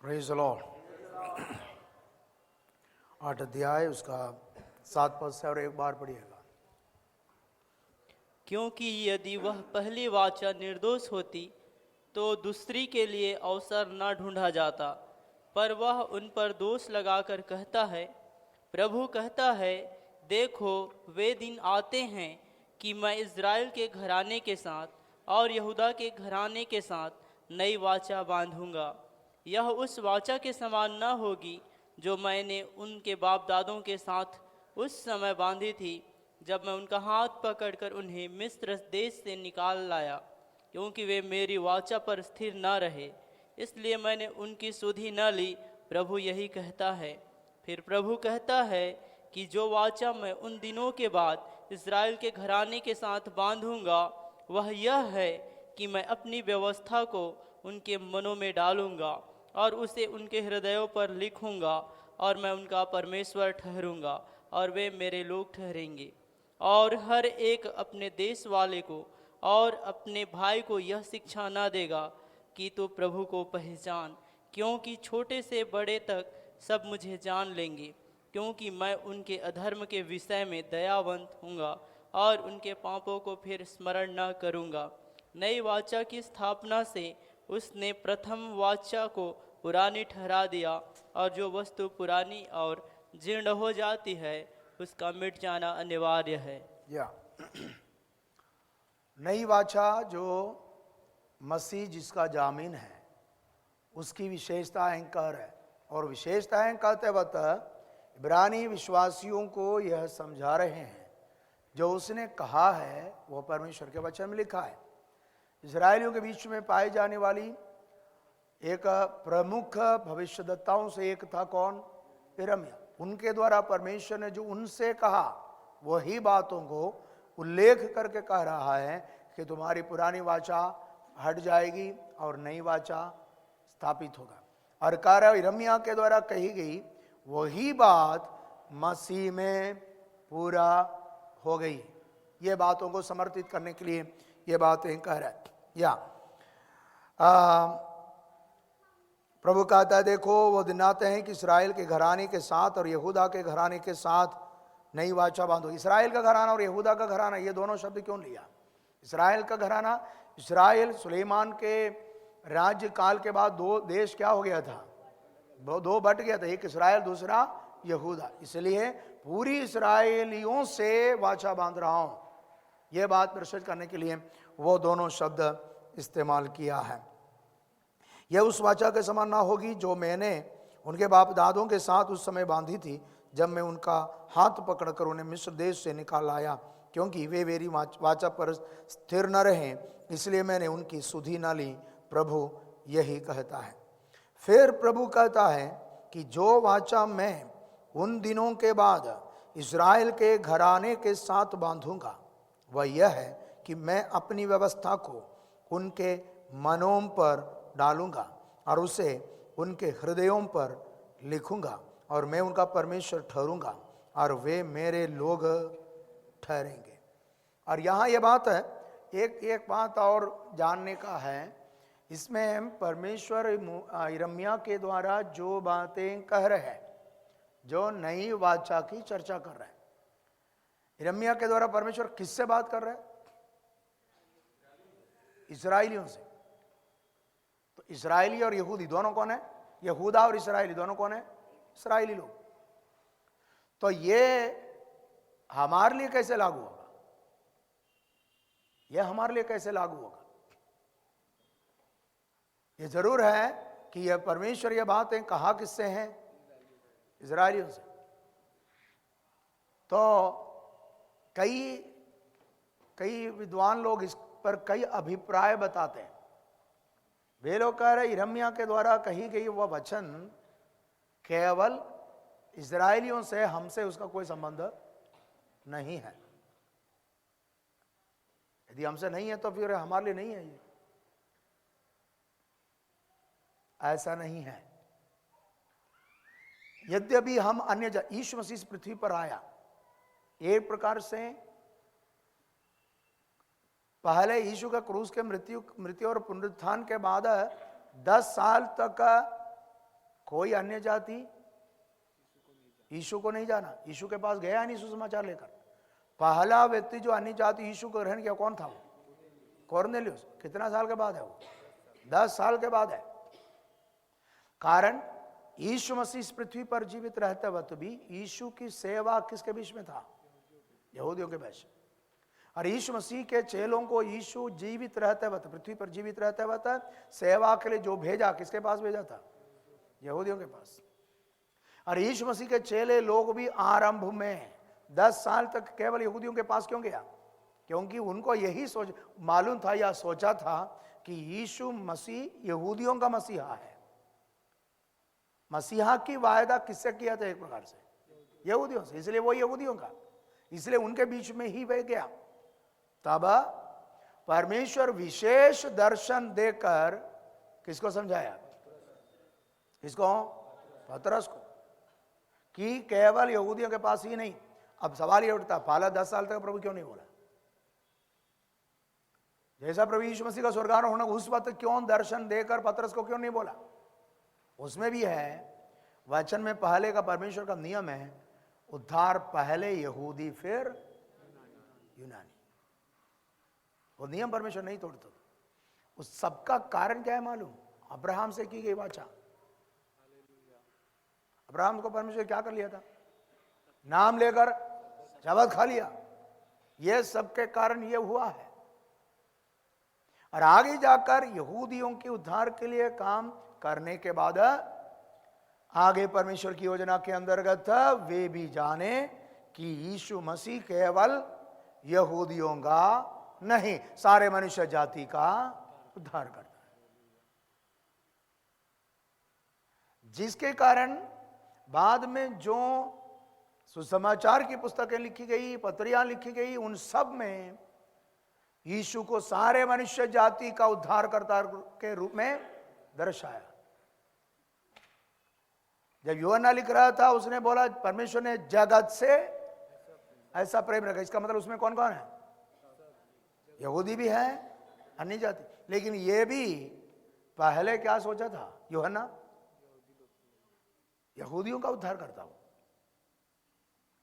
Praise the Lord. 8 अध्याय उसका 7 पद से और एक बार पढ़िएगा। क्योंकि यदि वह पहली वाचा निर्दोष होती तो दूसरी के लिए अवसर न ढूंढा जाता, पर वह उन पर दोष लगाकर कहता है, प्रभु कहता है, देखो वे दिन आते हैं कि मैं इज़राइल के घराने के साथ और यहूदा के घराने के साथ नई वाचा बांधूंगा। यह उस वाचा के समान न होगी जो मैंने उनके बाप दादों के साथ उस समय बांधी थी, जब मैं उनका हाथ पकड़कर उन्हें मिस्र देश से निकाल लाया, क्योंकि वे मेरी वाचा पर स्थिर न रहे, इसलिए मैंने उनकी सुधि न ली। प्रभु यही कहता है। फिर प्रभु कहता है कि जो वाचा मैं उन दिनों के बाद इज़राइल के घराने के साथ बांधूंगा, वह यह है कि मैं अपनी व्यवस्था को उनके मनों में डालूंगा और उसे उनके हृदयों पर लिखूंगा, और मैं उनका परमेश्वर ठहरूंगा और वे मेरे लोग ठहरेंगे। और हर एक अपने देश वाले को और अपने भाई को यह शिक्षा न देगा कि तू प्रभु को पहचान, क्योंकि छोटे से बड़े तक सब मुझे जान लेंगे, क्योंकि मैं उनके अधर्म के विषय में दयावंत हूँगा और उनके पापों को फिर स्मरण न करूँगा। नई वाचा की स्थापना से उसने प्रथम वाचा को पुरानी ठहरा दिया, और जो वस्तु पुरानी और जीर्ण हो जाती है उसका मिट जाना अनिवार्य है। या नई वाचा जो मसीह जिसका जामीन है उसकी विशेषताएं कह रहे, और विशेषताएं कहते वक्त इब्रानी विश्वासियों को यह समझा रहे हैं जो उसने कहा है वह परमेश्वर के वचन में लिखा है। इजरायलियों के बीच में पाई जाने वाली एक प्रमुख भविष्यद्वक्ताओं से एक था कौन? यिर्मयाह। उनके द्वारा परमेश्वर ने जो उनसे कहा वही बातों को उल्लेख करके कह रहा है कि तुम्हारी पुरानी वाचा हट जाएगी और नई वाचा स्थापित होगा। और कह यिर्मयाह के द्वारा कही गई वही बात मसीह में पूरा हो गई। ये बातों को समर्थित करने के लिए ये बातें कह रहा है। या प्रभु कहता है, देखो वो दिन आते हैं कि इस्राएल के घराने के साथ और यहूदा के घराने के साथ नई वाचा बांधो। इस्राएल का घराना और यहूदा का घराना, ये दोनों शब्द क्यों लिया? इस्राएल का घराना, इस्राएल सुलेमान के राज्य काल के बाद दो देश क्या हो गया था? दो बट गया था, एक इस्राएल दूसरा यहूदा। इसलिए पूरी इस्राएलियों से वाचा बांध रहा हूं, यह बात प्रदर्शित करने के लिए वो दोनों शब्द इस्तेमाल किया है। यह उस वाचा के समान ना होगी जो मैंने उनके बाप दादों के साथ उस समय बांधी थी, जब मैं उनका हाथ पकड़कर उन्हें मिस्र देश से निकाल लाया, क्योंकि वे मेरी वाचा पर स्थिर न रहे, इसलिए मैंने उनकी सुधि न ली। प्रभु यही कहता है। फिर प्रभु कहता है कि जो वाचा मैं उन दिनों के बाद इज़राइल के घराने के साथ बांधूंगा वह यह है कि मैं अपनी व्यवस्था को उनके मनों पर डालूंगा और उसे उनके हृदयों पर लिखूंगा, और मैं उनका परमेश्वर ठहरूंगा और वे मेरे लोग ठहरेंगे। और यहाँ ये बात है, एक बात और जानने का है, इसमें परमेश्वर यिर्मयाह के द्वारा जो बातें कह रहे हैं, जो नई वाचा की चर्चा कर रहे हैं, यिर्मयाह के द्वारा परमेश्वर किससे बात कर रहे हैं? इस्राएलियों से। तो इस्राएली और यहूदी दोनों कौन है? यहूदा और इस्राएली दोनों कौन है? इस्राएली लोग। तो ये हमारे लिए कैसे लागू होगा? यह हमारे लिए कैसे लागू होगा? ये जरूर है कि यह परमेश्वर ये बातें कहा किससे हैं? इस्राएलियों से। तो कई विद्वान लोग इस पर कई अभिप्राय बताते हैं। वे लोग कह रहे यिर्मयाह के द्वारा कही गई वह वचन केवल इस्राएलियों से, हमसे उसका कोई संबंध नहीं है। यदि हमसे नहीं है तो फिर हमारे लिए नहीं है। ये ऐसा नहीं है। यद्यपि हम अन्य यीशु मसीह इस पृथ्वी पर आया, एक प्रकार से पहले यीशु का क्रूस के मृत्यु और पुनरुत्थान के बाद 10 साल तक कोई अन्य जाति यीशु को नहीं जाना, यीशु के पास गया नहीं सुसमाचार लेकर। पहला व्यक्ति जो अन्य जाति यीशु को ग्रहण किया कौन था? वो कॉर्नेलियुस। कितना साल के बाद है वो? 10 साल के बाद है। कारण यीशु मसीह इस पृथ्वी पर जीवित रहते वक्त भी यीशु की सेवा किसके बीच में था? यहूदियों के बीच। और यीशु मसीह के चेलों को यीशु जीवित रहते वक्त, पृथ्वी पर जीवित रहते वक्त सेवा के लिए जो भेजा, किसके पास भेजा था? यहूदियों के पास। और यीशु मसीह के चेले लोग भी आरंभ में 10 साल तक केवल यहूदियों के पास क्यों गया? क्योंकि उनको यही मालूम था या सोचा था कि यीशु मसीह यहूदियों का मसीहा है। मसीहा की वायदा किससे किया था? एक प्रकार से यहूदियों से, इसलिए वो यहूदियों का, इसलिए उनके बीच में ही वह गया। तब परमेश्वर विशेष दर्शन देकर किसको समझाया? किसको? पतरस को, कि केवल यहूदियों के पास ही नहीं। अब सवाल ये उठता, पहला 10 साल तक प्रभु क्यों नहीं बोला? जैसा प्रभु यीशु मसीह का स्वर्गारोहण होना, उस वक्त क्यों दर्शन देकर पतरस को क्यों नहीं बोला? उसमें भी है वचन में पहले का परमेश्वर का नियम है, उद्धार पहले यहूदी फिर यूनानी। वो नियम परमेश्वर नहीं तोड़ता। उस सबका कारण क्या है मालूम? अब्राहम से की गई वाचा। अब्राहम को परमेश्वर क्या कर लिया था? नाम लेकर शपथ खा लिया। यह सबके कारण यह हुआ है। और आगे जाकर यहूदियों के उद्धार के लिए काम करने के बाद आगे परमेश्वर की योजना के अंतर्गत वे भी जाने कि यीशु मसीह केवल यहूदियों का नहीं, सारे मनुष्य जाति का उद्धार करता है। जिसके कारण बाद में जो सुसमाचार की पुस्तकें लिखी गई, पत्रियां लिखी गई, उन सब में यीशु को सारे मनुष्य जाति का उद्धारकर्ता के रूप में दर्शाया। जब यूहन्ना लिख रहा था, उसने बोला परमेश्वर ने जगत से ऐसा प्रेम रखा। इसका मतलब उसमें कौन कौन है? यहूदी भी है, अन्य जाति। लेकिन यह भी पहले क्या सोचा था यूहन्ना? यहूदियों का उद्धार करता हूं।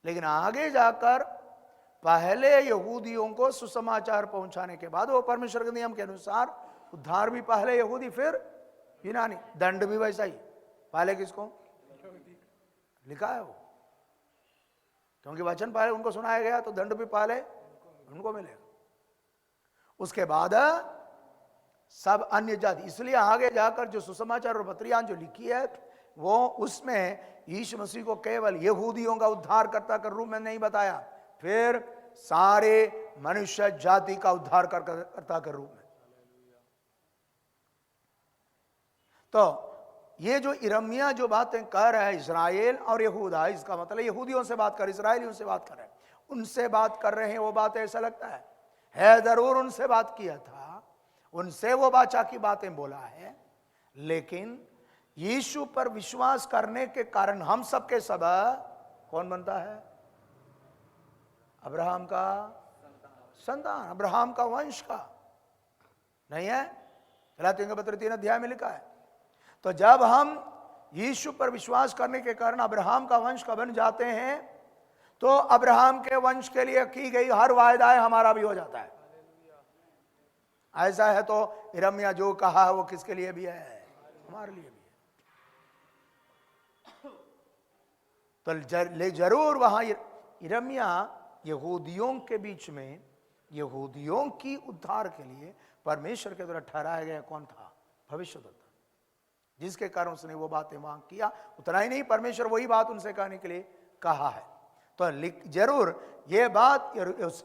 लेकिन आगे जाकर पहले यहूदियों को सुसमाचार पहुंचाने के बाद वो परमेश्वर के नियम के अनुसार उद्धार भी पहले यहूदी फिर यूनानी, दंड भी वैसा ही। पहले किसको लिखा है वो? क्योंकि वचन पहले उनको सुनाया गया तो दंड भी पहले उनको मिलेगा। उसके बाद सब अन्य जाति। इसलिए आगे जाकर जो सुसमाचार और पत्रियां जो लिखी है, वो उसमें यीशु मसीह को केवल यहूदियों का उद्धारकर्ता के रूप में नहीं बताया, फिर सारे मनुष्य जाति का उद्धारकर्ता के रूप में। तो ये जो यिर्मयाह जो बातें कह रहा है, इस्राएल और यहूदा, इसका मतलब यहूदियों से बात कर, इस्राएलियों से बात कर रहे हैं, उनसे बात कर रहे हैं। वो बात ऐसा लगता है जरूर उनसे बात किया था, उनसे वो वाचा की बातें बोला है। लेकिन यीशु पर विश्वास करने के कारण हम सबके सब कौन बनता है? अब्राहम का संतान, अब्राहम का वंश का। नहीं है? गलातियों के पत्र 3 अध्याय में लिखा है। तो जब हम यीशु पर विश्वास करने के कारण अब्राहम का वंश का बन जाते हैं, तो अब्राहम के वंश के लिए की गई हर वायदा हमारा भी हो जाता है। ऐसा है तो यिर्मयाह जो कहा है वो किसके लिए भी है? हमारे लिए भी है। तो जरूर वहां यिर्मयाह यहूदियों के बीच में, यहूदियों की उद्धार के लिए परमेश्वर के द्वारा ठहराया गया कौन था? भविष्यद्वक्ता, जिसके कारण उसने वो बातें वहां किया। उतना ही नहीं, परमेश्वर वही बात उनसे कहने के लिए कहा है। तो जरूर ये बात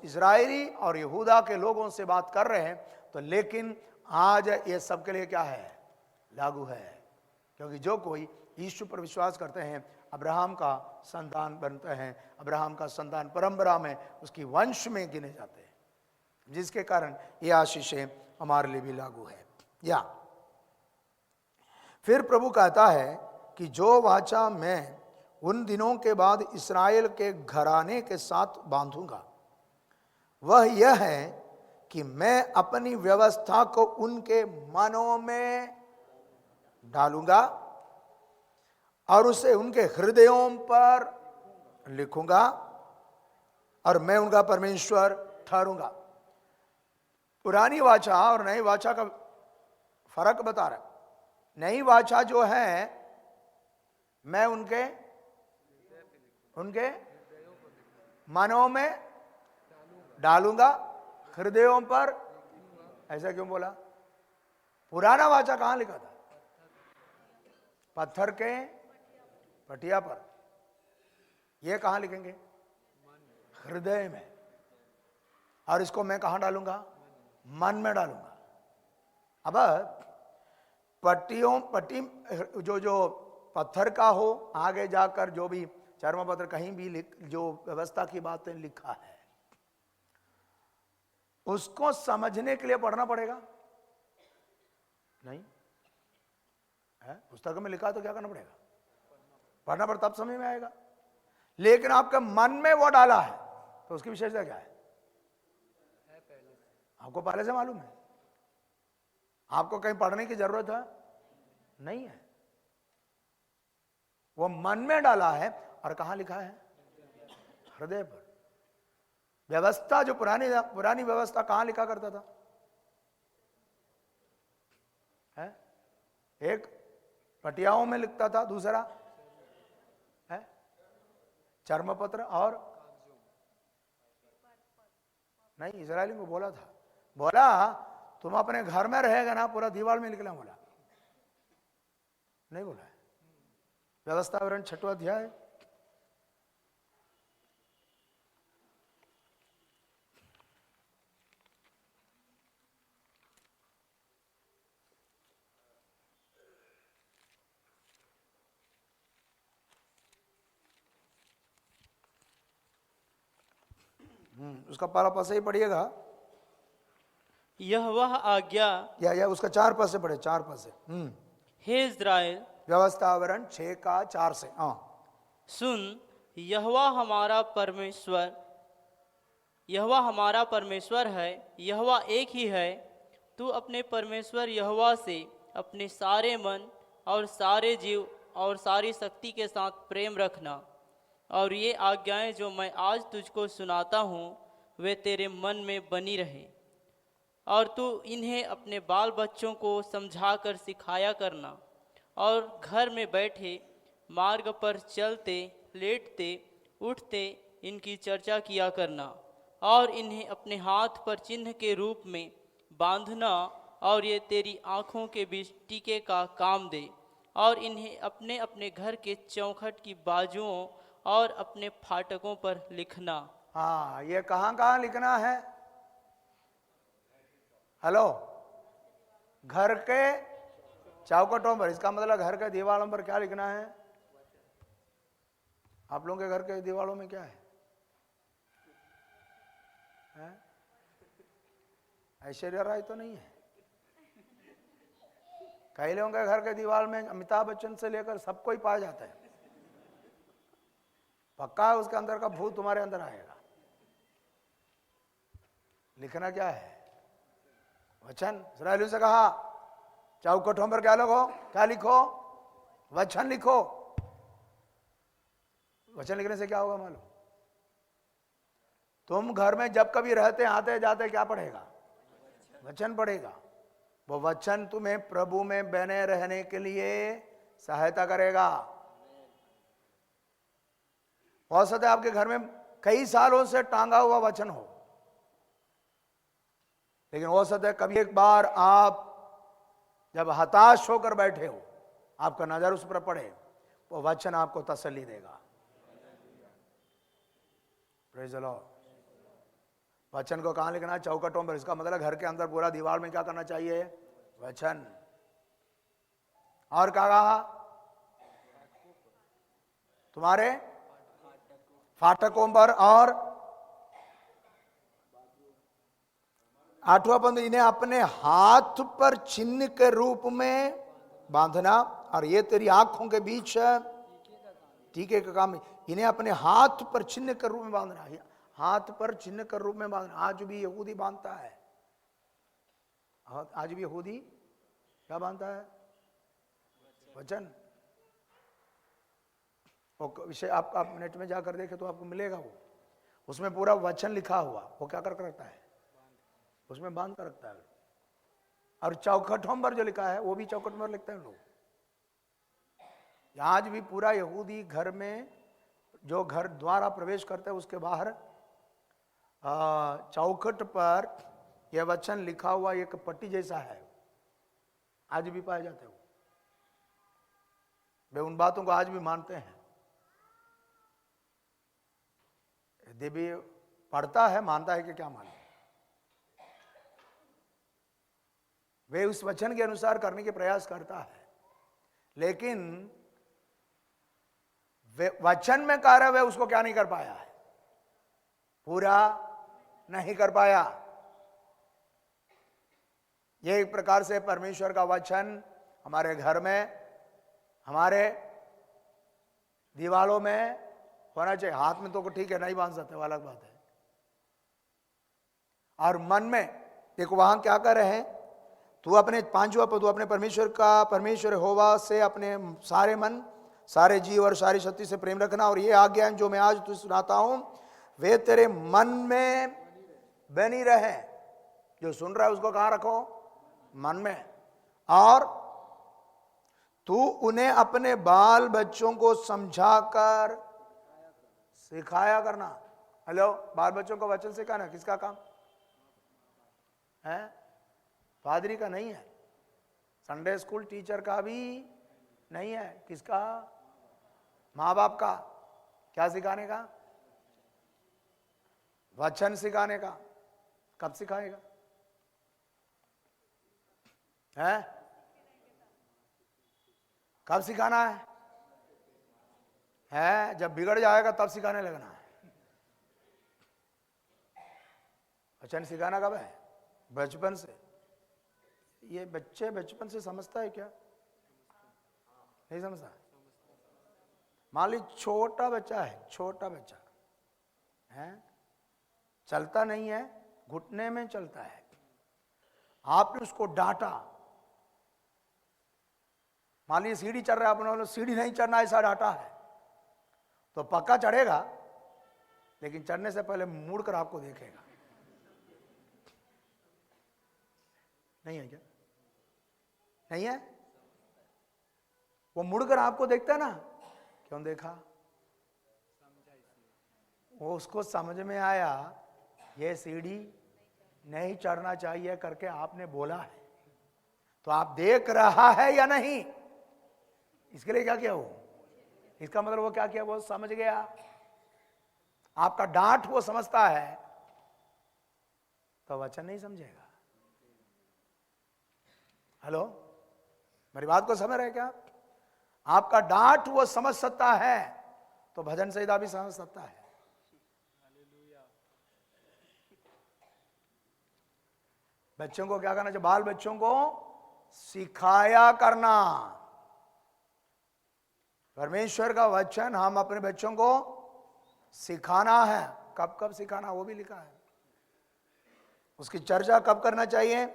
इजरायली और यहूदा के लोगों से बात कर रहे हैं, तो लेकिन आज ये सबके लिए क्या है? लागू है। क्योंकि जो कोई यीशु पर विश्वास करते हैं, अब्राहम का संतान बनते हैं, अब्राहम का संतान परंपरा में उसकी वंश में गिने जाते हैं, जिसके कारण ये आशीषें हमारे लिए भी लागू है। या फिर प्रभु कहता है कि जो वाचा मैं उन दिनों के बाद इस्राएल के घराने के साथ बांधूंगा, वह यह है कि मैं अपनी व्यवस्था को उनके मनों में डालूंगा और उसे उनके हृदयों पर लिखूंगा और मैं उनका परमेश्वर ठहरूंगा। पुरानी वाचा और नई वाचा का फर्क बता रहा है। नई वाचा जो है मैं उनके मनों में डालूंगा, हृदयों पर। ऐसा क्यों बोला? पुराना वाचा कहां लिखा था? पत्थर के पटिया पर। यह कहां लिखेंगे? हृदय में। और इसको मैं कहां डालूंगा? मन में डालूंगा। अब पट्टी जो पत्थर का हो, आगे जाकर जो भी चर्मपत्र कहीं भी जो व्यवस्था की बातें लिखा है उसको समझने के लिए पढ़ना पड़ेगा? नहीं है? पुस्तक में लिखा तो क्या करना पड़ेगा? पढ़ना पड़ता, तब समझ में आएगा। लेकिन आपके मन में वो डाला है तो उसकी विशेषता क्या है? आपको पहले से मालूम है। आपको कहीं पढ़ने की जरूरत है नहीं है। वो मन में डाला है। और कहां लिखा है? हृदय पर। व्यवस्था जो पुरानी व्यवस्था कहां लिखा करता था? है? एक पटियाओं में लिखता था, दूसरा है चर्मपत्र, और नहीं, इजरायली को बोला था, बोला तुम अपने घर में रहेगा ना, पूरा दीवार में लिखना। बोला नहीं? बोला है। व्यवस्था विवरण 6वां अध्याय। उसका पहला पद से ही पढ़िएगा। यह वह आज्ञा, या उसका 4 पद से पढ़े, 4 पद से। हे इज़राइल, व्यवस्था विवरण 6 का 4 से। सुन, यहोवा हमारा परमेश्वर है, यहोवा एक ही है। तू अपने परमेश्वर यहोवा से अपने सारे मन और सारे जीव और सारी शक्ति के साथ प्रेम रखना। और ये आज्ञाएं जो मैं आज तुझको सुनाता हूँ वे तेरे मन में बनी रहे। और तू इन्हें अपने बाल बच्चों को समझाकर सिखाया करना। और घर में बैठे, मार्ग पर चलते, लेटते, उठते इनकी चर्चा किया करना। और इन्हें अपने हाथ पर चिन्ह के रूप में बांधना, और ये तेरी आँखों के बीच टीके का काम दे। और इन्हें अपने अपने घर के चौखट की बाजुओं और अपने फाटकों पर लिखना। हाँ, ये कहाँ लिखना है? हेलो, घर के चौखटों पर। इसका मतलब घर के दीवारों पर क्या लिखना है? आप लोगों के घर के दीवारों में क्या है? ऐश्वर्या राय तो नहीं है? कई लोगों के घर के दीवार में अमिताभ बच्चन से लेकर सबको ही पाया जाता है। पक्का है उसके अंदर का भूत तुम्हारे अंदर आएगा। लिखना क्या है? वचन। इस्राएलियों से कहा चौखटों पर क्या लिखो? वचन लिखो। वचन लिखने से क्या होगा मालूम? तुम घर में जब कभी रहते आते जाते क्या पढ़ेगा? वचन पढ़ेगा। वो वचन तुम्हें प्रभु में बने रहने के लिए सहायता करेगा। हो सकता है आपके घर में कई सालों से टांगा हुआ वचन हो, लेकिन हो सकता है कभी एक बार आप जब हताश होकर बैठे हो, आपका नजर उस पर पड़े, वो वचन आपको तसल्ली देगा। Praise the Lord. वचन को कहां लिखना है? चौखटों पर। इसका मतलब घर के अंदर पूरा दीवार में क्या करना चाहिए? वचन। और क्या कहा? तुम्हारे फाटकों पर। और 8वां पद, इन्हें अपने हाथ पर चिन्ह के रूप में बांधना, और ये तेरी आंखों के बीच टीके का काम। इन्हें अपने हाथ पर चिन्ह के रूप में बांधना। हाथ पर चिन्ह के रूप में बांधना। आज भी यहूदी बांधता है। आज भी यहूदी क्या बांधता है? वचन। वो विषय आप नेट में जाकर देखें तो आपको मिलेगा वो, उसमें पूरा वचन लिखा हुआ, वो क्या कर रखता है, उसमें बांध कर रखता है। और चौखटों पर जो लिखा है वो भी चौखट पर लिखते हैं लोग। आज भी पूरा यहूदी घर में जो घर द्वारा प्रवेश करते हैं उसके बाहर चौखट पर यह वचन लिखा हुआ एक पट्टी जैसा है, आज भी पाए जाते हैं। वे उन बातों को आज भी मानते हैं। यदि भी पढ़ता है मानता है कि क्या माने, वे उस वचन के अनुसार करने के प्रयास करता है, लेकिन वे वचन में कार्य वे उसको क्या नहीं कर पाया है, पूरा नहीं कर पाया। ये एक प्रकार से परमेश्वर का वचन हमारे घर में, हमारे दीवालों में होना चाहिए। हाथ में तो ठीक है, नहीं बांध सकते, वो अलग बात है। और मन में देखो वहां क्या कर रहे हैं, तू अपने 5वां पद, तू अपने परमेश्वर का परमेश्वर यहोवा से अपने सारे मन, सारे जीव और सारी शक्ति से प्रेम रखना, और ये आज्ञा जो मैं आज तुझे सुनाता हूं वे तेरे मन में बनी रहे। जो सुन रहा है उसको कहां रखो, मन में। और तू उन्हें अपने बाल बच्चों को समझाकर सिखाया करना। हेलो, बाल बच्चों को वचन सिखाना किसका काम है? पादरी का नहीं है, संडे स्कूल टीचर का भी नहीं है, किसका? माँ बाप का। क्या सिखाने का? वचन सिखाने का। कब सिखाएगा है? कब सिखाना है? जब बिगड़ जाएगा तब सिखाने लगना है। वचन सिखाना कब है? बचपन से। ये बच्चे बचपन से समझता है क्या? नहीं समझता। मान ली छोटा बच्चा है, छोटा बच्चा है, चलता नहीं है, घुटने में चलता है, आपने उसको डांटा, मान ली सीढ़ी चढ़ रहा है, आपने सीढ़ी नहीं चढ़ना ऐसा डांटा है, तो पक्का चढ़ेगा, लेकिन चढ़ने से पहले मुड़ कर आपको देखेगा। नहीं है क्या? नहीं है? वो मुड़कर आपको देखता है ना, क्यों देखा? वो उसको समझ में आया ये सीढ़ी नहीं चढ़ना चाहिए करके आपने बोला है, तो आप देख रहा है या नहीं, इसके लिए क्या किया वो? इसका मतलब वो क्या किया? वो समझ गया। आपका डांट वो समझता है, तो वचन नहीं समझेगा। हेलो, मेरी बात को समझ रहे क्या? आपका डांट वो समझ सकता है, तो भजन संहिता भी समझ सकता है। बच्चों को क्या करना चाहिए? बाल बच्चों को सिखाया करना। परमेश्वर का वचन हम अपने बच्चों को सिखाना है। कब कब सिखाना वो भी लिखा है। उसकी चर्चा कब करना चाहिए?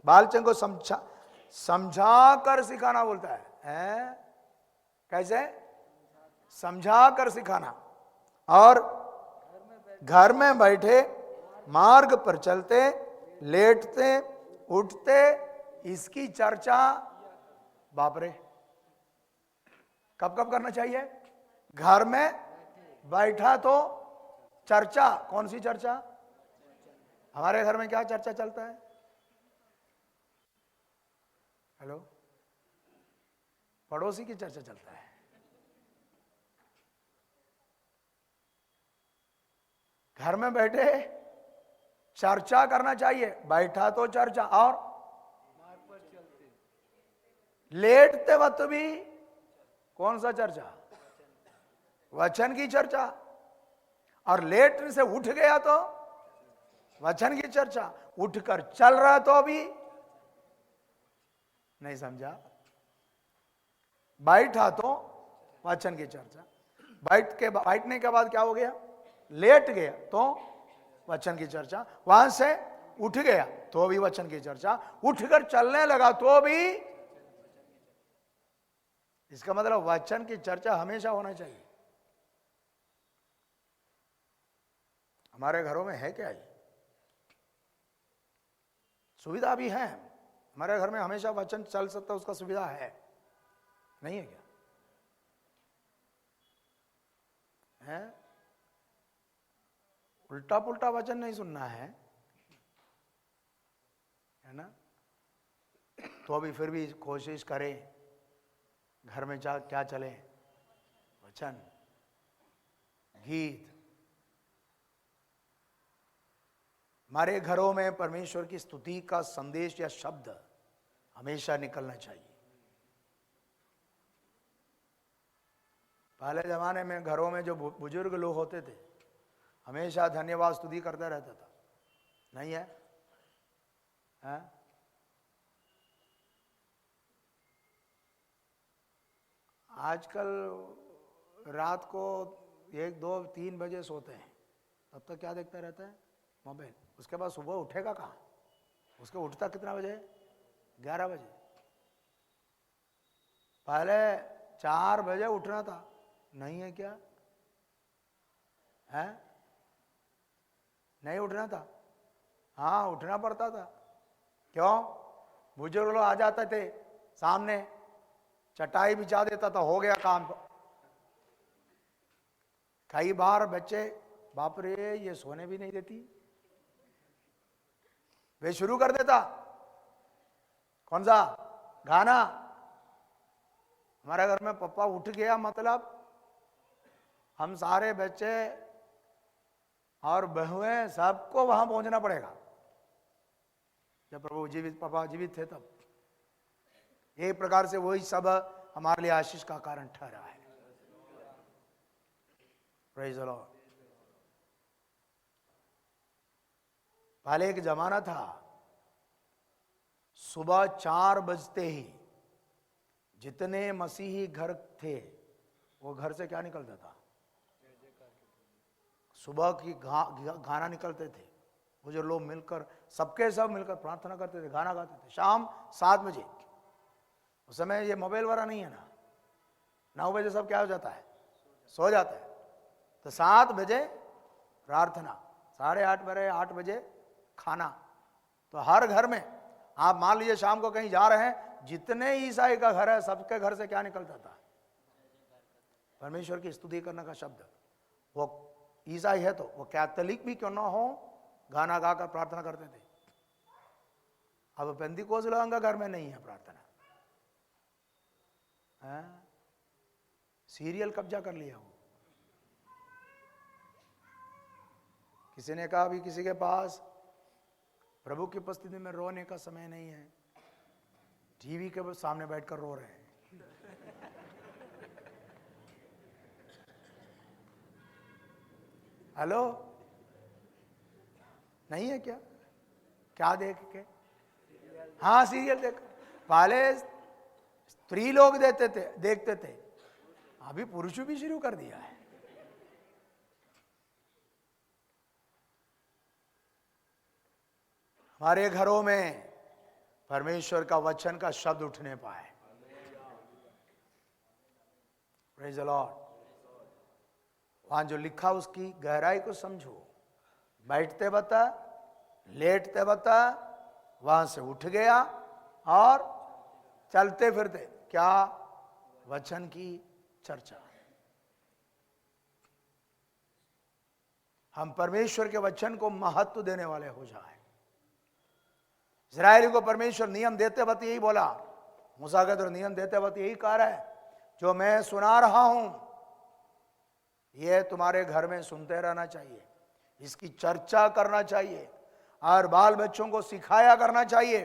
बालचन को समझा कर सिखाना बोलता है? कैसे? समझा कर सिखाना। और घर में बैठे, मार्ग पर चलते, लेटते, उठते, इसकी चर्चा, बाप रे, कब कब करना चाहिए? घर में बैठा तो चर्चा। कौन सी चर्चा? हमारे घर में क्या चर्चा चलता है? हेलो, पड़ोसी की चर्चा चलता है। घर में बैठे चर्चा करना चाहिए, बैठा तो चर्चा, और लेटते वक्त भी कौन सा चर्चा? वचन की चर्चा। और लेटने से उठ गया तो वचन की चर्चा। उठकर चल रहा तो भी नहीं समझा। बैठा तो वचन की चर्चा, बैठने के बाद क्या हो गया? लेट गया तो वचन की चर्चा, वहां से उठ गया तो भी वचन की चर्चा, उठकर चलने लगा तो भी। इसका मतलब वचन की चर्चा हमेशा होना चाहिए। हमारे घरों में है क्या ये? सुविधा भी है, हमारे घर में हमेशा वचन चल सकता है, उसका सुविधा है, नहीं है क्या? है? उल्टा पुल्टा वचन नहीं सुनना है ना? तो अभी फिर भी कोशिश करें, घर में क्या चले? वचन, गीत। हमारे घरों में परमेश्वर की स्तुति का संदेश या शब्द हमेशा निकलना चाहिए। पहले जमाने में घरों में जो बुजुर्ग लोग होते थे, हमेशा धन्यवाद स्तुति करता रहता था, नहीं है? आजकल रात को 1, 2, 3 बजे सोते हैं, तब तक क्या देखता रहता है? मोबाइल। उसके बाद सुबह उठेगा कहाँ? उसके उठता कितना बजे? 11 बजे। पहले 4 बजे उठना था, नहीं है क्या? है? नहीं उठना था? हाँ, उठना पड़ता था। क्यों? बुजुर्ग लोग आ जाते थे सामने, चटाई बिछा देता था, हो गया काम। कई बार बच्चे, बाप रे ये सोने भी नहीं देती, वे शुरू कर देता कौन सा गाना। हमारे घर में पापा उठ गया मतलब हम सारे बच्चे और बहुएं सबको वहां पहुंचना पड़ेगा। जब प्रभु जीवित, पापा जीवित थे तब। एक प्रकार से वही सब हमारे लिए आशीष का कारण ठहरा है। Praise the Lord. पहले एक जमाना था, सुबह 4 बजते ही जितने मसीही घर थे वो घर से क्या निकलता था? सुबह की गाना निकलते थे। वो जो लोग मिलकर सबके सब मिलकर प्रार्थना करते थे, गाना गाते थे। शाम 7 बजे, उस समय ये मोबाइल वाला नहीं है ना, 9 बजे सब क्या हो जाता है? सो जाता है। तो 7 बजे प्रार्थना, 8:30 बजे, 8 बजे खाना। तो हर घर में आप मान लीजिए शाम को कहीं जा रहे हैं, जितने ईसाई का घर है सबके घर से क्या निकलता था? परमेश्वर की स्तुति करने का शब्द। वो ईसाई है तो वो कैथोलिक भी क्यों ना हो, गाना गाकर प्रार्थना करते थे। अब पेंतीकोस्त लोगों का घर में नहीं है प्रार्थना, सीरियल कब्जा कर लिया। वो किसी ने कहा अभी किसी के पास प्रभु की उपस्थिति में रोने का समय नहीं है, टीवी के सामने बैठकर रो रहे हैं। हेलो, नहीं है क्या? क्या देख के? हाँ, सीरियल देख। पहले स्त्री लोग देखते थे, अभी पुरुष भी शुरू कर दिया है। हमारे घरों में परमेश्वर का वचन का शब्द उठने पाए। Praise the Lord. वहां जो लिखा उसकी गहराई को समझो। बैठते बता, लेटते बता, वहां से उठ गया और चलते फिरते क्या? वचन की चर्चा। हम परमेश्वर के वचन को महत्व देने वाले हो जाए। इस्राएली को परमेश्वर नियम देते वक्त यही बोला, मूसा के तो नियम देते वक्त यही कह रहा है, जो मैं सुना रहा हूं यह तुम्हारे घर में सुनते रहना चाहिए, इसकी चर्चा करना चाहिए और बाल बच्चों को सिखाया करना चाहिए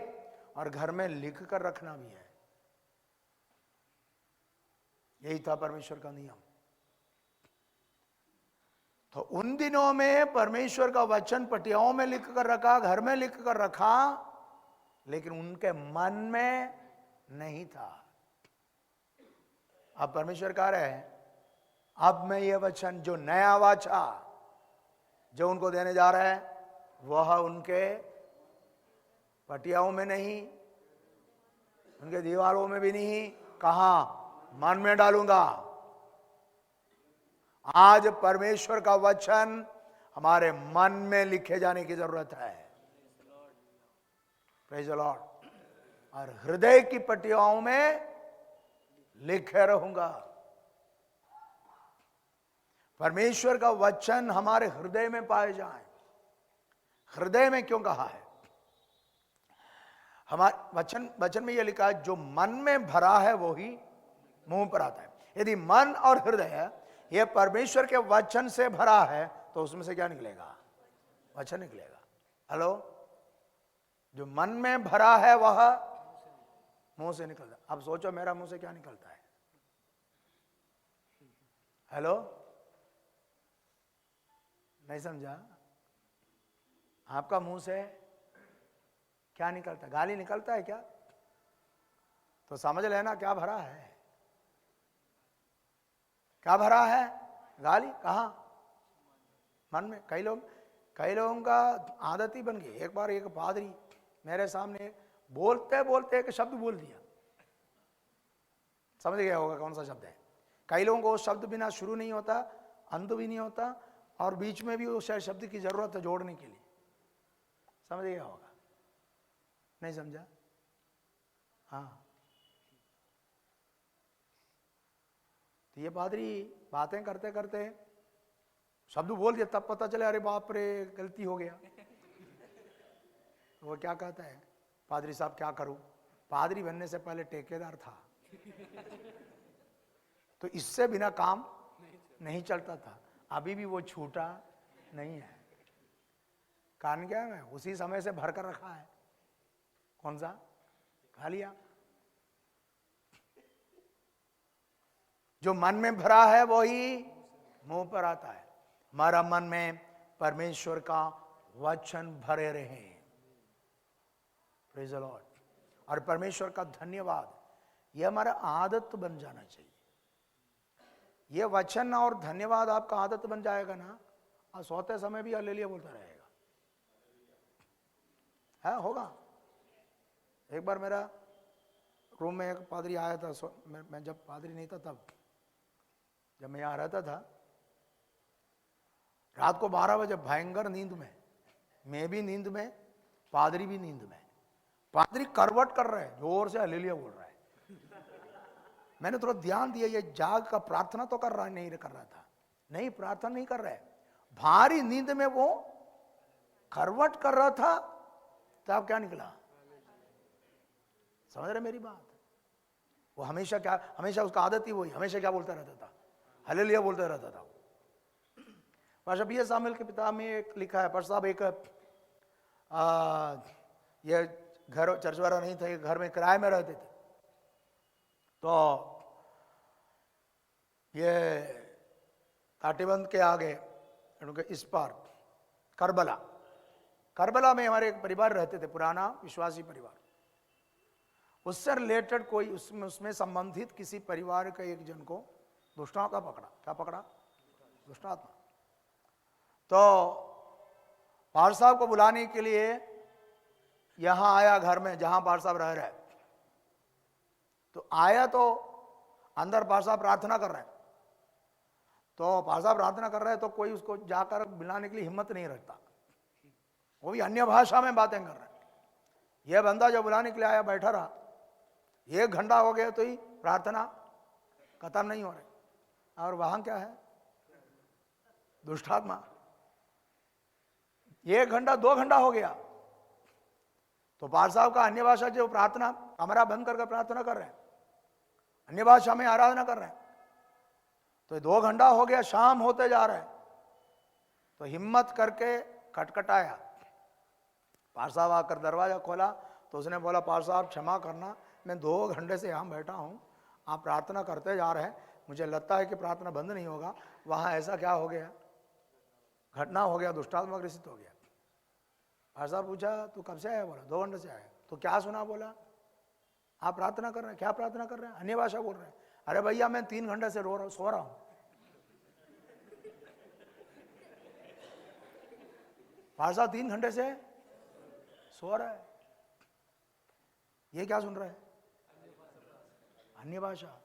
और घर में लिख कर रखना भी है। यही था परमेश्वर का नियम। तो उन दिनों में परमेश्वर का वचन पटियाओं में लिख कर रखा, घर में लिख कर रखा, लेकिन उनके मन में नहीं था। अब परमेश्वर कह रहे हैं, अब मैं ये वचन जो नया वाचा जो उनको देने जा रहा है, वह उनके पटियाओं में नहीं, उनके दीवारों में भी नहीं, कहां? मन में डालूंगा। आज परमेश्वर का वचन हमारे मन में लिखे जाने की जरूरत है। Praise the Lord. और हृदय की पटियाओं में लिखे रहूंगा। परमेश्वर का वचन हमारे हृदय में पाए जाए। हृदय में क्यों कहा है? हमारे वचन में यह लिखा है, जो मन में भरा है वो ही मुंह पर आता है। यदि मन और हृदय यह परमेश्वर के वचन से भरा है तो उसमें से क्या निकलेगा? वचन निकलेगा। हेलो, जो मन में भरा है वह मुंह से निकलता है। अब सोचो मेरा मुंह से क्या निकलता है? हेलो, नहीं समझा? आपका मुंह से क्या निकलता है? गाली निकलता है क्या? तो समझ लेना क्या भरा है। क्या भरा है? गाली। कहां? मन में। कई लोगों का आदत ही बन गई। एक बार एक पादरी मेरे सामने बोलते बोलते एक शब्द बोल दिया। समझ गया होगा कौन सा शब्द है। कई लोगों को उस शब्द बिना शुरू नहीं होता, अंत भी नहीं होता, और बीच में भी उस शब्द की जरूरत है जोड़ने के लिए। समझ गया होगा? नहीं समझा? हाँ। तो ये पादरी बातें करते करते शब्द बोल दिया, तब पता चले अरे बाप रे गलती हो गया। तो वो क्या कहता है, पादरी साहब क्या करूं? पादरी बनने से पहले ठेकेदार था, तो इससे बिना काम नहीं चलता था। अभी भी वो छूटा नहीं है। कारण क्या है? उसी समय से भर कर रखा है। कौन सा? खा लिया। जो मन में भरा है वही मुंह पर आता है। हमारा मन में परमेश्वर का वचन भरे रहे। Praise the Lord. और परमेश्वर का धन्यवाद, यह हमारा आदत बन जाना चाहिए। यह वचन और धन्यवाद आपका आदत बन जाएगा ना, और सोते समय भी हालेलुया बोलता रहेगा। है होगा। एक बार मेरा रूम में एक पादरी आया था। मैं जब पादरी नहीं था तब, जब मैं यहाँ रहता था, रात को 12 बजे भयंकर नींद में, मैं भी नींद में, पादरी भी नींद में। पादरी करवट कर रहे हैं, जोर से हालेलुया बोल रहा है। मैंने थोड़ा ध्यान दिया, ये जाग का प्रार्थना तो कर रहा है, नहीं कर रहा था। नहीं, प्रार्थना नहीं कर रहा है, भारी नींद में वो करवट कर रहा था। तब क्या निकला? समझ रहे मेरी बात? वो हमेशा उसका आदत ही वही, हमेशा क्या बोलता रहता था? हालेलुया बोलता रहता था। पाशा बी सामुएल के किताब में एक लिखा है, पर साहब एक ये घर चर्च वाला नहीं था, ये घर में किराए में रहते थे। तो ये ताटीबंद के आगे उनके इस पार करबला में हमारे एक परिवार रहते थे, पुराना विश्वासी परिवार। उससे रिलेटेड कोई उसमें संबंधित किसी परिवार के एक जन को दुष्टात्मा पकड़ा। क्या पकड़ा? दुष्टात्मा। तो पार साहब को बुलाने के लिए यहां आया, घर में जहां पार साहब रह रहे। तो आया तो अंदर पार साहब प्रार्थना कर रहे हैं। तो पार साहब प्रार्थना कर रहे हैं तो कोई उसको जाकर बुलाने के लिए हिम्मत नहीं रखता। वो भी अन्य भाषा में बातें कर रहे हैं। यह बंदा जो बुलाने के लिए आया बैठा रहा। 1 घंटा हो गया तो ही प्रार्थना खत्म नहीं हो रही। और वहां क्या है? दुष्टात्मा। 1 घंटा 2 घंटा हो गया तो पार साहब का अन्य भाषा जो प्रार्थना, कमरा बंद करके प्रार्थना कर रहे हैं, अन्य भाषा में आराधना कर रहे हैं। तो 2 घंटा हो गया, शाम होते जा रहे हैं। तो हिम्मत करके खटखटाया। पार साहब आकर दरवाजा खोला तो उसने बोला, पार साहब क्षमा करना, मैं 2 घंटे से यहाँ बैठा हूँ, आप प्रार्थना करते जा रहे हैं, मुझे लगता है कि प्रार्थना बंद नहीं होगा। वहाँ ऐसा क्या हो गया? घटना हो गया, दुष्टात्मा ग्रसित हो गया। पार साहब पूछा, तू कब से आया? बोला 2 घंटे से आया। तो क्या सुना? बोला आप प्रार्थना कर रहे हैं। क्या प्रार्थना कर रहे हैं? अन्य भाषा बोल रहे हैं। अरे भैया मैं 3 घंटे से सो रहा हूँ। पार साहब 3 घंटे से सो रहा है। ये क्या सुन रहा है? अन्य भाषा।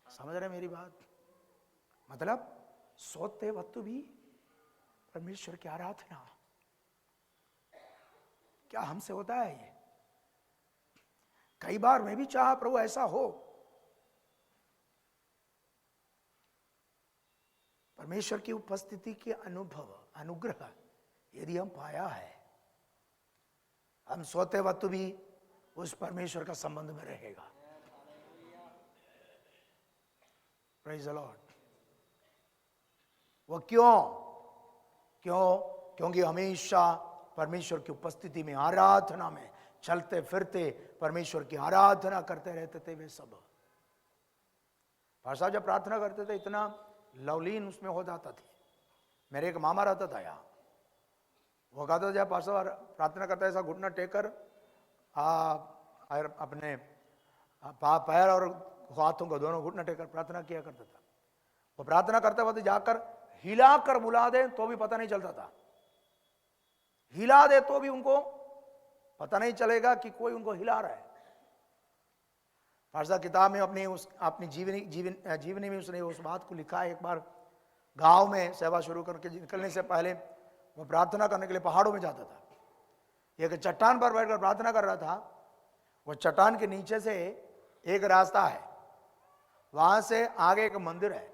समझ रहे मेरी बात? मतलब सोते वक्त भी परमेश्वर की आराधना क्या हमसे होता है? ये कई बार मैं भी चाहा प्रभु ऐसा हो। परमेश्वर की उपस्थिति के अनुभव, अनुग्रह यदि हम पाया है, हम सोते वक्त भी उस परमेश्वर का संबंध में रहेगा। Praise the Lord. वो क्योंकि हमेशा परमेश्वर की उपस्थिति में, आराधना में, चलते फिरते परमेश्वर की आराधना करते रहते थे वे सब। भाषा जब प्रार्थना करते थे इतना लवलीन उसमें हो जाता थी। मेरे एक मामा रहता था यहाँ, वो कहता था जब पासा प्रार्थना करता है ऐसा घुटना टेक कर अपने पैर और हाथों को दोनों घुटना टेक कर प्रार्थना किया करता था। वो प्रार्थना करते वक्त जाकर हिलाकर बुला दे तो भी पता नहीं चलता था, हिला दे तो भी उनको पता नहीं चलेगा कि कोई उनको हिला रहा है। फारसा किताब में अपनी जीवनी में उसने उस बात को लिखा है। एक बार गांव में सेवा शुरू करके निकलने से पहले वो प्रार्थना करने के लिए पहाड़ों में जाता था। एक चट्टान पर बैठकर प्रार्थना कर रहा था। वो चट्टान के नीचे से एक रास्ता है, वहां से आगे एक मंदिर है।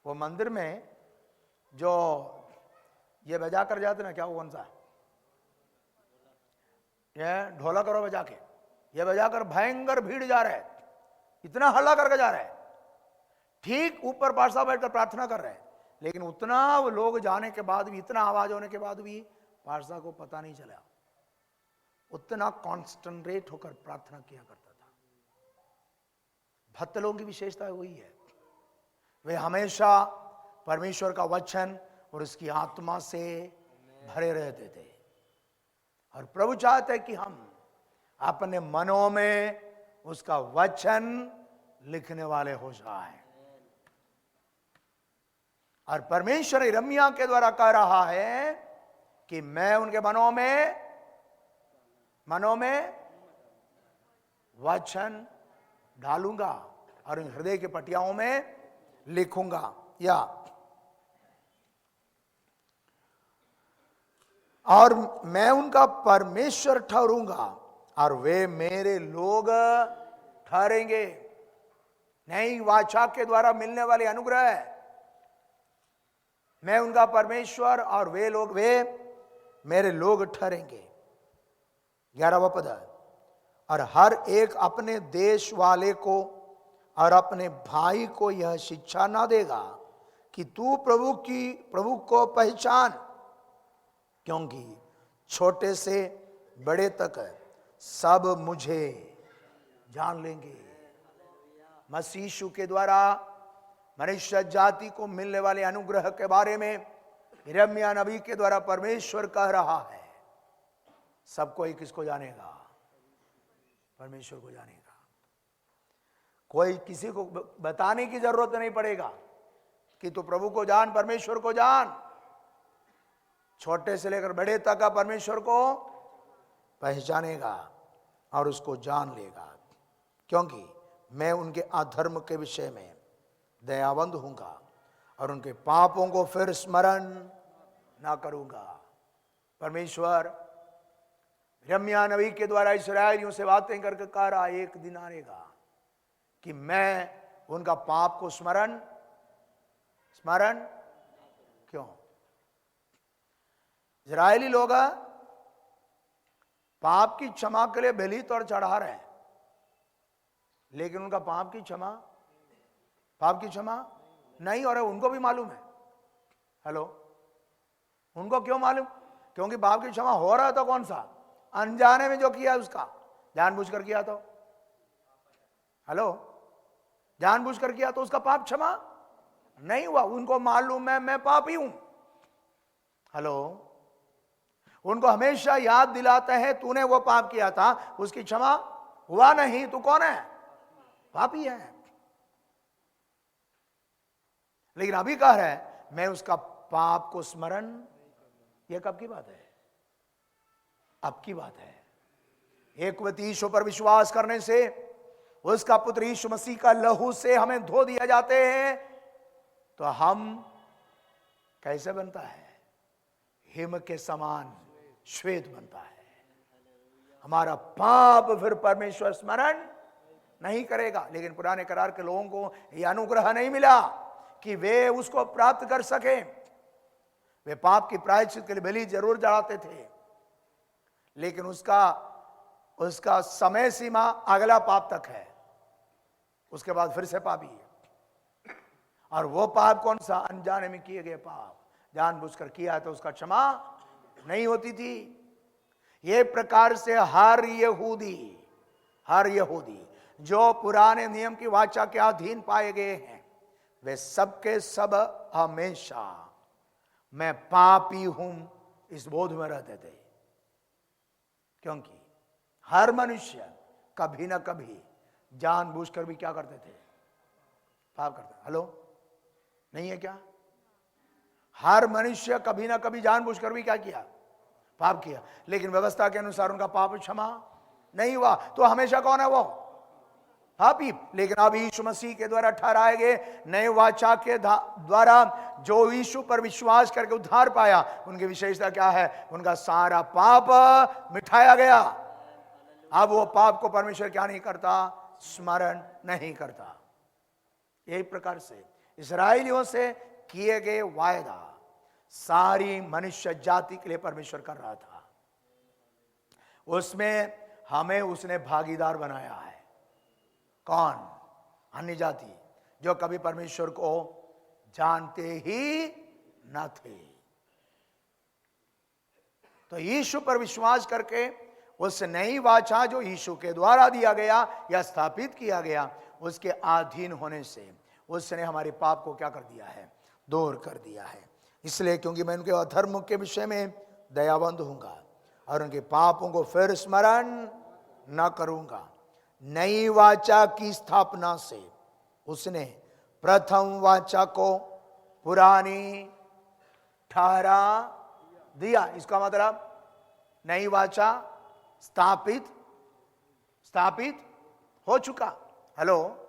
वो मंदिर में जो ये बजा कर जाते ना, क्या वो कौन सा, ये ढोलक और बजा के, ये बजाकर भयंकर भीड़ जा रहा है, इतना हल्ला करके जा रहा है। ठीक ऊपर पासा बैठकर प्रार्थना कर रहे हैं, लेकिन उतना वो लोग जाने के बाद भी, इतना आवाज होने के बाद भी पारसा को पता नहीं चला। उतना कॉन्सेंट्रेट होकर प्रार्थना किया करता था। भक्त लोगों की विशेषता वही है, वे हमेशा परमेश्वर का वचन और उसकी आत्मा से भरे रहते थे। और प्रभु चाहते हैं कि हम अपने मनों में उसका वचन लिखने वाले हो जाएं। और परमेश्वर यिर्मयाह के द्वारा कह रहा है कि मैं उनके मनों में वचन डालूंगा और उन हृदय के पटियाओं में लिखूंगा। या और मैं उनका परमेश्वर ठहरूंगा और वे मेरे लोग ठहरेंगे। नई वाचा के द्वारा मिलने वाले अनुग्रह है। मैं उनका परमेश्वर और वे मेरे लोग ठहरेंगे। 11वां पद, और हर एक अपने देश वाले को और अपने भाई को यह शिक्षा ना देगा कि तू प्रभु को पहचान, क्योंकि छोटे से बड़े तक सब मुझे जान लेंगे। मसीह यीशु के द्वारा मनुष्य जाति को मिलने वाले अनुग्रह के बारे में यिर्मयाह नबी के द्वारा परमेश्वर कह रहा है, सब कोई किसको जानेगा? परमेश्वर को जानेगा। कोई किसी को बताने की जरूरत नहीं पड़ेगा कि तू प्रभु को जान, परमेश्वर को जान। छोटे से लेकर बड़े तक का परमेश्वर को पहचानेगा और उसको जान लेगा, क्योंकि मैं उनके अधर्म के विषय में दयावंद हूंगा और उनके पापों को फिर स्मरण ना करूंगा। परमेश्वर यिर्मयाह नबी के द्वारा इस्राएलियों से बातें करके कह रहा, एक दिन आएगा कि मैं उनका पाप को स्मरण क्यों? इजरायली लोग पाप की क्षमा के लिए बलि और चढ़ा रहे हैं, लेकिन उनका पाप की क्षमा नहीं हो रहा है। उनको भी मालूम है। हेलो, उनको क्यों मालूम? क्योंकि पाप की क्षमा हो रहा है तो कौन सा? अनजाने में जो किया उसका, जानबूझकर किया तो, हेलो, जानबूझकर किया तो उसका पाप क्षमा नहीं हुआ। उनको मालूम है मैं पापी हूं। हेलो, उनको हमेशा याद दिलाते हैं तूने वो पाप किया था, उसकी क्षमा हुआ नहीं, तू कौन है? पापी है। लेकिन अभी कह रहा है मैं उसका पाप को स्मरण, यह कब की बात है? अब की बात है। एकवती यीशु पर विश्वास करने से, उसका पुत्र यीशु मसीह का लहू से हमें धो दिया जाते हैं, तो हम कैसे बनता है? हिम के समान श्वेत बनता है। हमारा पाप फिर परमेश्वर स्मरण नहीं करेगा। लेकिन पुराने करार के लोगों को यह अनुग्रह नहीं मिला कि वे उसको प्राप्त कर सके। वे पाप की प्रायश्चित के लिए बलि जरूर चढ़ाते थे, लेकिन उसका समय सीमा अगला पाप तक है, उसके बाद फिर से पापी है। और वो पाप कौन सा? अनजाने में किए गए पाप। जानबूझकर किया तो उसका क्षमा नहीं होती थी। ये प्रकार से हर यहूदी जो पुराने नियम की वाचा के अधीन पाए गए हैं, वे सबके सब हमेशा मैं पापी हूं इस बोध में रहते थे। क्योंकि हर मनुष्य कभी ना कभी जानबूझकर भी क्या करते थे? पाप करते। हेलो, नहीं है क्या? हर मनुष्य कभी ना कभी जानबूझकर भी क्या किया? पाप किया। लेकिन व्यवस्था के अनुसार उनका पाप क्षमा नहीं हुआ, तो हमेशा कौन है? वो पापी। लेकिन अब यीशु मसीह के द्वारा ठहराए गए नए वाचा के द्वारा जो यीशु पर विश्वास करके उद्धार पाया, उनकी विशेषता क्या है? उनका सारा पाप मिटाया गया। अब वो पाप को परमेश्वर क्या नहीं करता? स्मरण नहीं करता। यही प्रकार से इस्राएलियों से किए गए वायदा सारी मनुष्य जाति के लिए परमेश्वर कर रहा था। उसमें हमें उसने भागीदार बनाया है। कौन? अन्य जाति, जो कभी परमेश्वर को जानते ही न थे। तो यीशु पर विश्वास करके उस नई वाचा जो यीशु के द्वारा दिया गया या स्थापित किया गया, उसके अधीन होने से उसने हमारे पाप को क्या कर दिया है? दूर कर दिया है। इसलिए क्योंकि मैं उनके अधर्म के विषय में दयावंत हूंगा और उनके पापों को फिर स्मरण न करूंगा। नई वाचा की स्थापना से उसने प्रथम वाचा को पुरानी ठहरा दिया। इसका मतलब नई वाचा स्थापित हो चुका। हेलो,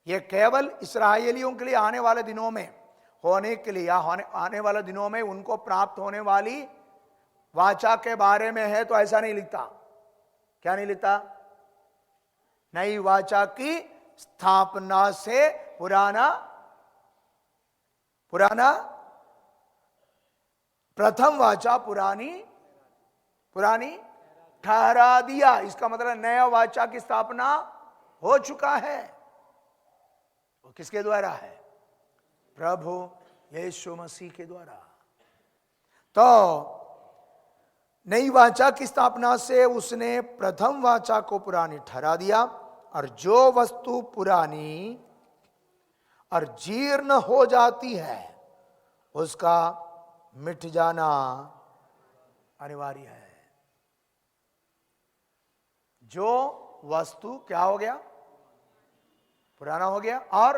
यह केवल इस्राएलियों के लिए आने वाले दिनों में होने के लिए या आने वाले दिनों में उनको प्राप्त होने वाली वाचा के बारे में है, तो ऐसा नहीं लिखता। क्या नहीं लिखता? नई वाचा की स्थापना से पुराना प्रथम वाचा पुरानी ठहरा दिया। इसका मतलब नया वाचा की स्थापना हो चुका है। वो किसके द्वारा है? प्रभु यीशु मसीह के द्वारा। तो नई वाचा की स्थापना से उसने प्रथम वाचा को पुरानी ठहरा दिया, और जो वस्तु पुरानी और जीर्ण हो जाती है उसका मिट जाना अनिवार्य है। जो वस्तु क्या हो गया? पुराना हो गया और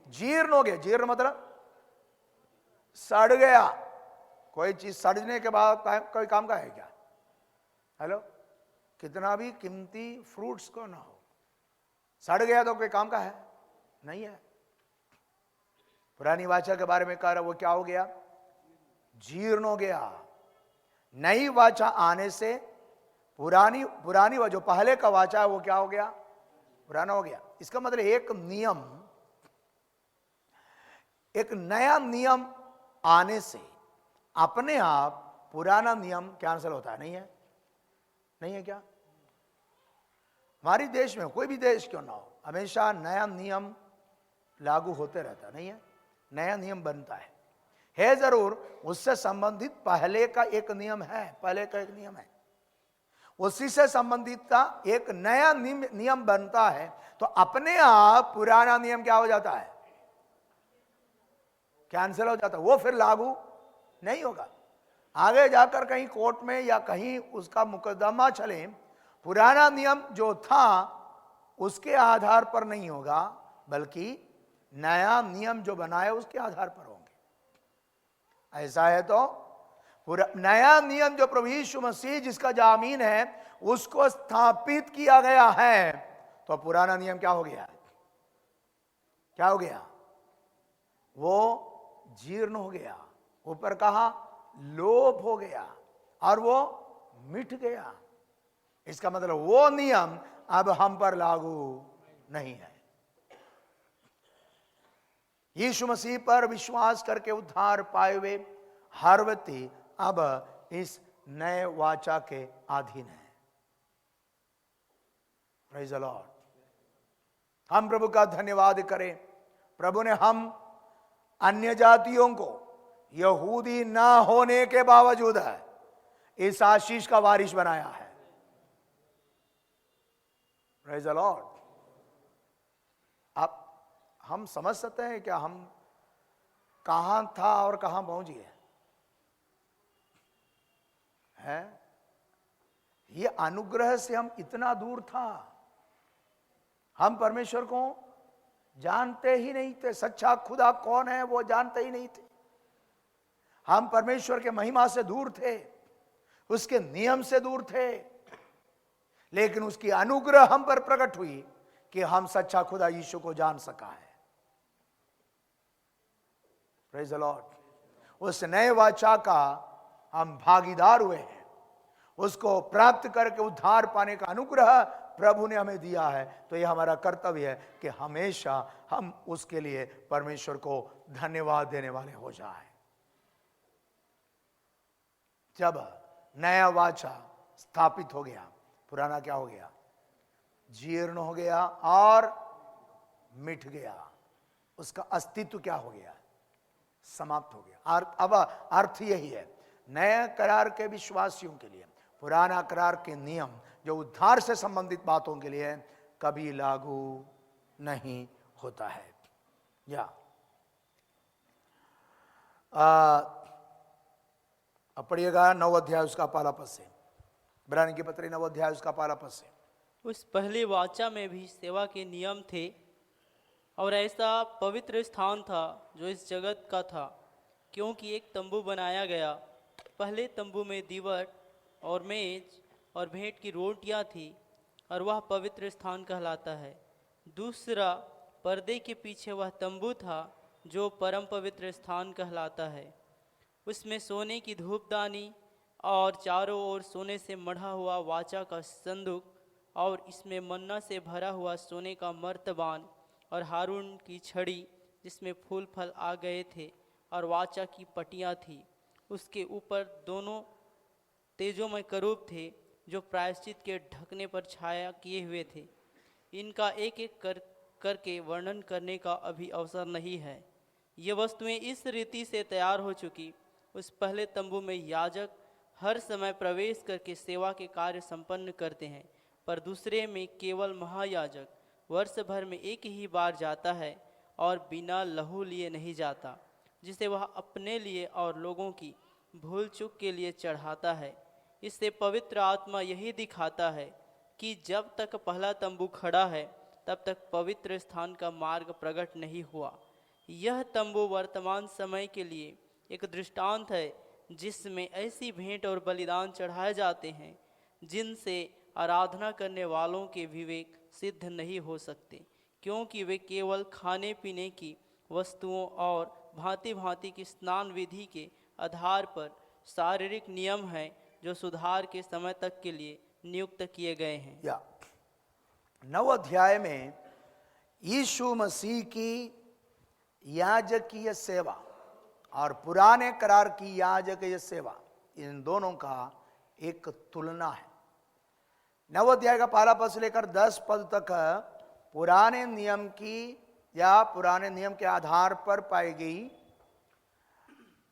जीर्ण हो गया। जीर्ण मतलब सड़ गया। कोई चीज सड़ने के बाद कोई काम का है क्या? हेलो, कितना भी कीमती फ्रूट्स को ना हो, सड़ गया तो कोई काम का है? नहीं है। पुरानी वाचा के बारे में कह रहा, वो क्या हो गया? जीर्ण हो गया। नई वाचा आने से पुरानी जो पहले का वाचा है वो क्या हो गया? पुराना हो गया। इसका मतलब एक नया नियम आने से अपने आप पुराना नियम कैंसिल होता है। नहीं है क्या? हमारे देश में, कोई भी देश क्यों ना हो, हमेशा नया नियम लागू होते रहता, नहीं है? नया नियम बनता है जरूर। उससे संबंधित पहले का एक नियम है, उसी से संबंधित का एक नया नियम बनता है। तो अपने आप पुराना नियम क्या हो जाता है? कैंसिल हो जाता है। वो फिर लागू नहीं होगा। आगे जाकर कहीं कोर्ट में या कहीं उसका मुकदमा चले, पुराना नियम जो था उसके आधार पर नहीं होगा, बल्कि नया नियम जो बनाए उसके आधार पर होंगे। ऐसा है तो नया नियम जो प्रभु यीशु मसीह जिसका जामीन है उसको स्थापित किया गया है, तो पुराना नियम क्या हो गया? वो जीर्ण हो गया। ऊपर कहा लोप हो गया और वो मिट गया। इसका मतलब वो नियम अब हम पर लागू नहीं है। यीशु मसीह पर विश्वास करके उद्धार पाए हुए हर व्यक्ति अब इस नए वाचा के अधीन है। Praise the Lord. हम प्रभु का धन्यवाद करें। प्रभु ने हम अन्य जातियों को यहूदी ना होने के बावजूद है इस आशीष का वारिस बनाया है। Praise the Lord. अब हम समझ सकते हैं क्या हम कहां था और कहां पहुंच गए हैं? ये अनुग्रह से हम इतना दूर था, हम परमेश्वर को जानते ही नहीं थे। सच्चा खुदा कौन है वो जानते ही नहीं थे। हम परमेश्वर के महिमा से दूर थे, उसके नियम से दूर थे, लेकिन उसकी अनुग्रह हम पर प्रकट हुई कि हम सच्चा खुदा यीशु को जान सका है। Praise the Lord. उस नए वाचा का हम भागीदार हुए हैं। उसको प्राप्त करके उद्धार पाने का अनुग्रह प्रभु ने हमें दिया है। तो यह हमारा कर्तव्य है कि हमेशा हम उसके लिए परमेश्वर को धन्यवाद देने वाले हो जाए। जब नया वाचा स्थापित हो गया, पुराना क्या हो गया? जीर्ण हो गया और मिट गया। उसका अस्तित्व क्या हो गया? समाप्त हो गया। अब अर्थ यही है, नए करार के विश्वासियों के लिए पुराना करार के नियम जो उद्धार से संबंधित बातों के लिए कभी लागू नहीं होता है। या पढ़िएगा 9 अध्याय उसका पहला पद से, इब्रानी की पत्री 9 अध्याय उसका पहला पद से। उस पहली वाचा में भी सेवा के नियम थे और ऐसा पवित्र स्थान था जो इस जगत का था, क्योंकि एक तंबू बनाया गया। पहले तंबू में दीवट और मेज और भेंट की रोटियां थी और वह पवित्र स्थान कहलाता है। दूसरा पर्दे के पीछे वह तंबू था जो परम पवित्र स्थान कहलाता है। उसमें सोने की धूपदानी और चारों ओर सोने से मढ़ा हुआ वाचा का संदूक और इसमें मन्ना से भरा हुआ सोने का मर्तबान और हारून की छड़ी जिसमें फूल फल आ गए थे और वाचा की पटियां थी। उसके ऊपर दोनों तेजोमय करूब थे जो प्रायश्चित के ढकने पर छाया किए हुए थे। इनका एक एक करके वर्णन करने का अभी अवसर नहीं है। ये वस्तुएं इस रीति से तैयार हो चुकी। उस पहले तंबू में याजक हर समय प्रवेश करके सेवा के कार्य संपन्न करते हैं, पर दूसरे में केवल महायाजक वर्ष भर में एक ही बार जाता है और बिना लहू लिए नहीं जाता, जिसे वह अपने लिए और लोगों की भूल चूक के लिए चढ़ाता है। इससे पवित्र आत्मा यही दिखाता है कि जब तक पहला तंबू खड़ा है तब तक पवित्र स्थान का मार्ग प्रकट नहीं हुआ। यह तंबू वर्तमान समय के लिए एक दृष्टांत है जिसमें ऐसी भेंट और बलिदान चढ़ाए जाते हैं जिनसे आराधना करने वालों के विवेक सिद्ध नहीं हो सकते, क्योंकि वे केवल खाने पीने की वस्तुओं और भांति भांति की स्नान विधि के आधार पर शारीरिक नियम हैं जो सुधार के समय तक के लिए नियुक्त किए गए हैं। या 9 अध्याय में यीशु मसीह की याजकीय सेवा और पुराने करार की याजकीय सेवा, इन दोनों का एक तुलना है। 9 अध्याय का पहला पद से लेकर 10 पद तक पुराने नियम की या पुराने नियम के आधार पर पाई गई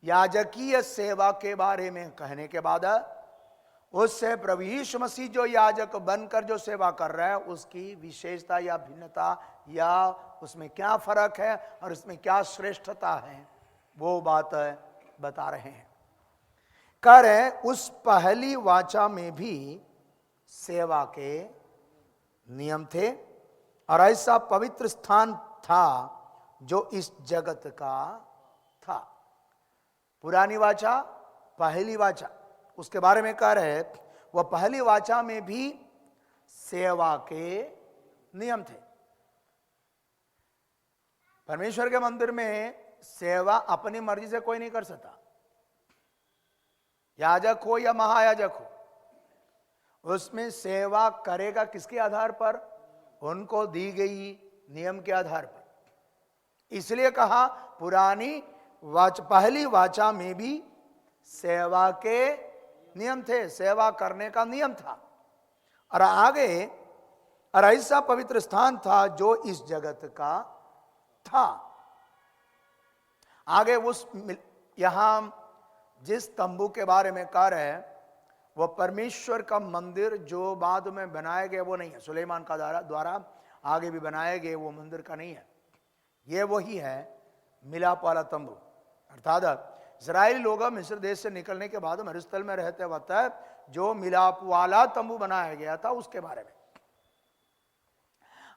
याजकीय सेवा के बारे में कहने के बाद उससे प्रभु यीशु मसीह जो याजक बनकर जो सेवा कर रहा है उसकी विशेषता या भिन्नता या उसमें क्या फर्क है और इसमें क्या श्रेष्ठता है वो बात बता रहे हैं। कह रहे उस पहली वाचा में भी सेवा के नियम थे और ऐसा पवित्र स्थान था जो इस जगत का था। पुरानी वाचा, पहली वाचा, उसके बारे में कह रहे वह पहली वाचा में भी सेवा के नियम थे। परमेश्वर के मंदिर में सेवा अपनी मर्जी से कोई नहीं कर सकता। याजक हो या महायाजक हो, उसमें सेवा करेगा किसके आधार पर? उनको दी गई नियम के आधार पर। इसलिए कहा पुरानी पहली वाचा में भी सेवा के नियम थे, सेवा करने का नियम था। और आगे और ऐसा पवित्र स्थान था जो इस जगत का था। आगे उस यहां जिस तंबू के बारे में कह रहे हैं वो परमेश्वर का मंदिर जो बाद में बनाया गया वो नहीं है, सुलेमान का द्वारा आगे भी बनाए गए वो मंदिर का नहीं है। ये वही है मिलाप वाला तंबू, अर्थात इस्राएली लोग मिस्र देश से निकलने के बाद मरुस्थल में रहते वक्त जो मिलाप वाला तंबू बनाया गया था उसके बारे में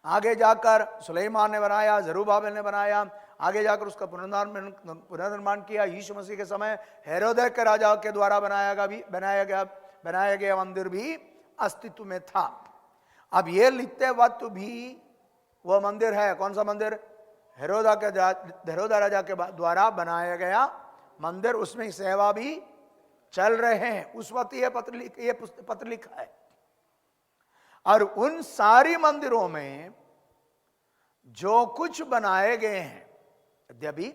आगे जाकर सुलेमान ने बनाया, जरूब्बाबेल ने बनाया, आगे जाकर उसका पुनर्निर्माण किया। यीशु मसीह के समय हेरोदेस के राजा के द्वारा बनाया गया मंदिर भी अस्तित्व में था। अब ये लिखते वक्त भी वह मंदिर है। कौन सा मंदिर? हेरोदा राजा के द्वारा बनाया गया मंदिर, उसमें सेवा भी चल रहे हैं उस वक्त। ये पत्र लिखा है। और उन सारी मंदिरों में जो कुछ बनाए गए हैं, यद्यपि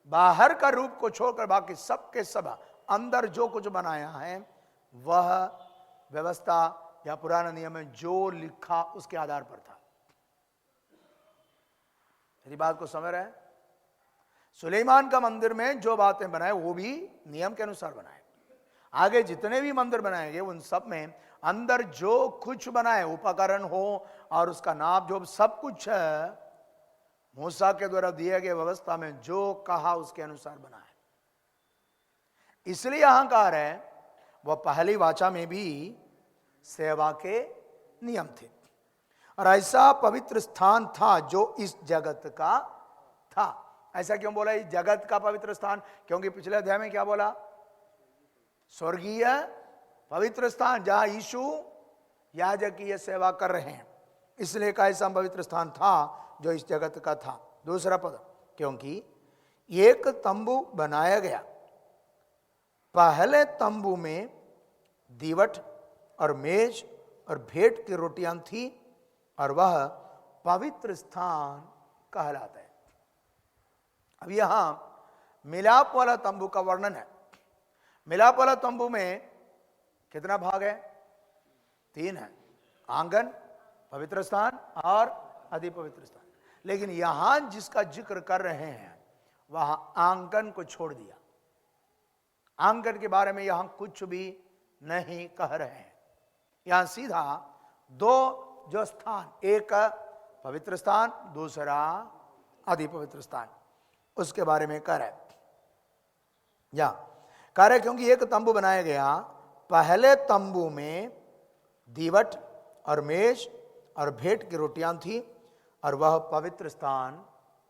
बाहर का रूप को छोड़कर बाकी सब के सब अंदर जो कुछ बनाया है वह व्यवस्था या पुराना नियम में जो लिखा उसके आधार पर था। मेरी बात को समझ रहे हैं? सुलेमान का मंदिर में जो बातें बनाए वो भी नियम के अनुसार बनाए। आगे जितने भी मंदिर बनाए गए उन सब में अंदर जो कुछ बनाए, उपकरण हो और उसका नाप जो सब कुछ है, मूसा के द्वारा दिए गए व्यवस्था में जो कहा उसके अनुसार बना है। इसलिए यहां कह रहे हैं वह पहली वाचा में भी सेवा के नियम थे और ऐसा पवित्र स्थान था जो इस जगत का था। ऐसा क्यों बोला इस जगत का पवित्र स्थान? क्योंकि पिछले अध्याय में क्या बोला? स्वर्गीय पवित्र स्थान जहां यीशु याजकीय सेवा कर रहे हैं, इसलिए का ऐसा पवित्र स्थान था जो इस जगत का था। दूसरा पद, क्योंकि एक तंबू बनाया गया, पहले तंबू में दीवट और मेज और भेंट की रोटियां थी और वह पवित्र स्थान कहलाता है। अब यहां मिलाप वाला तंबू का वर्णन है। मिलाप वाला तंबू में कितना भाग है? 3 है, आंगन, पवित्र स्थान और अति पवित्र स्थान। लेकिन यहां जिसका जिक्र कर रहे हैं वह आंगन को छोड़ दिया। आंगन के बारे में यहां कुछ भी नहीं कह रहे हैं। यहां सीधा 2 जो स्थान, एक पवित्र स्थान, दूसरा अति पवित्र स्थान, उसके बारे में कह रहे या कह रहे क्योंकि एक तंबू बनाया गया, पहले तंबू में दीवट और मेज और भेंट की रोटियां थी और वह पवित्र स्थान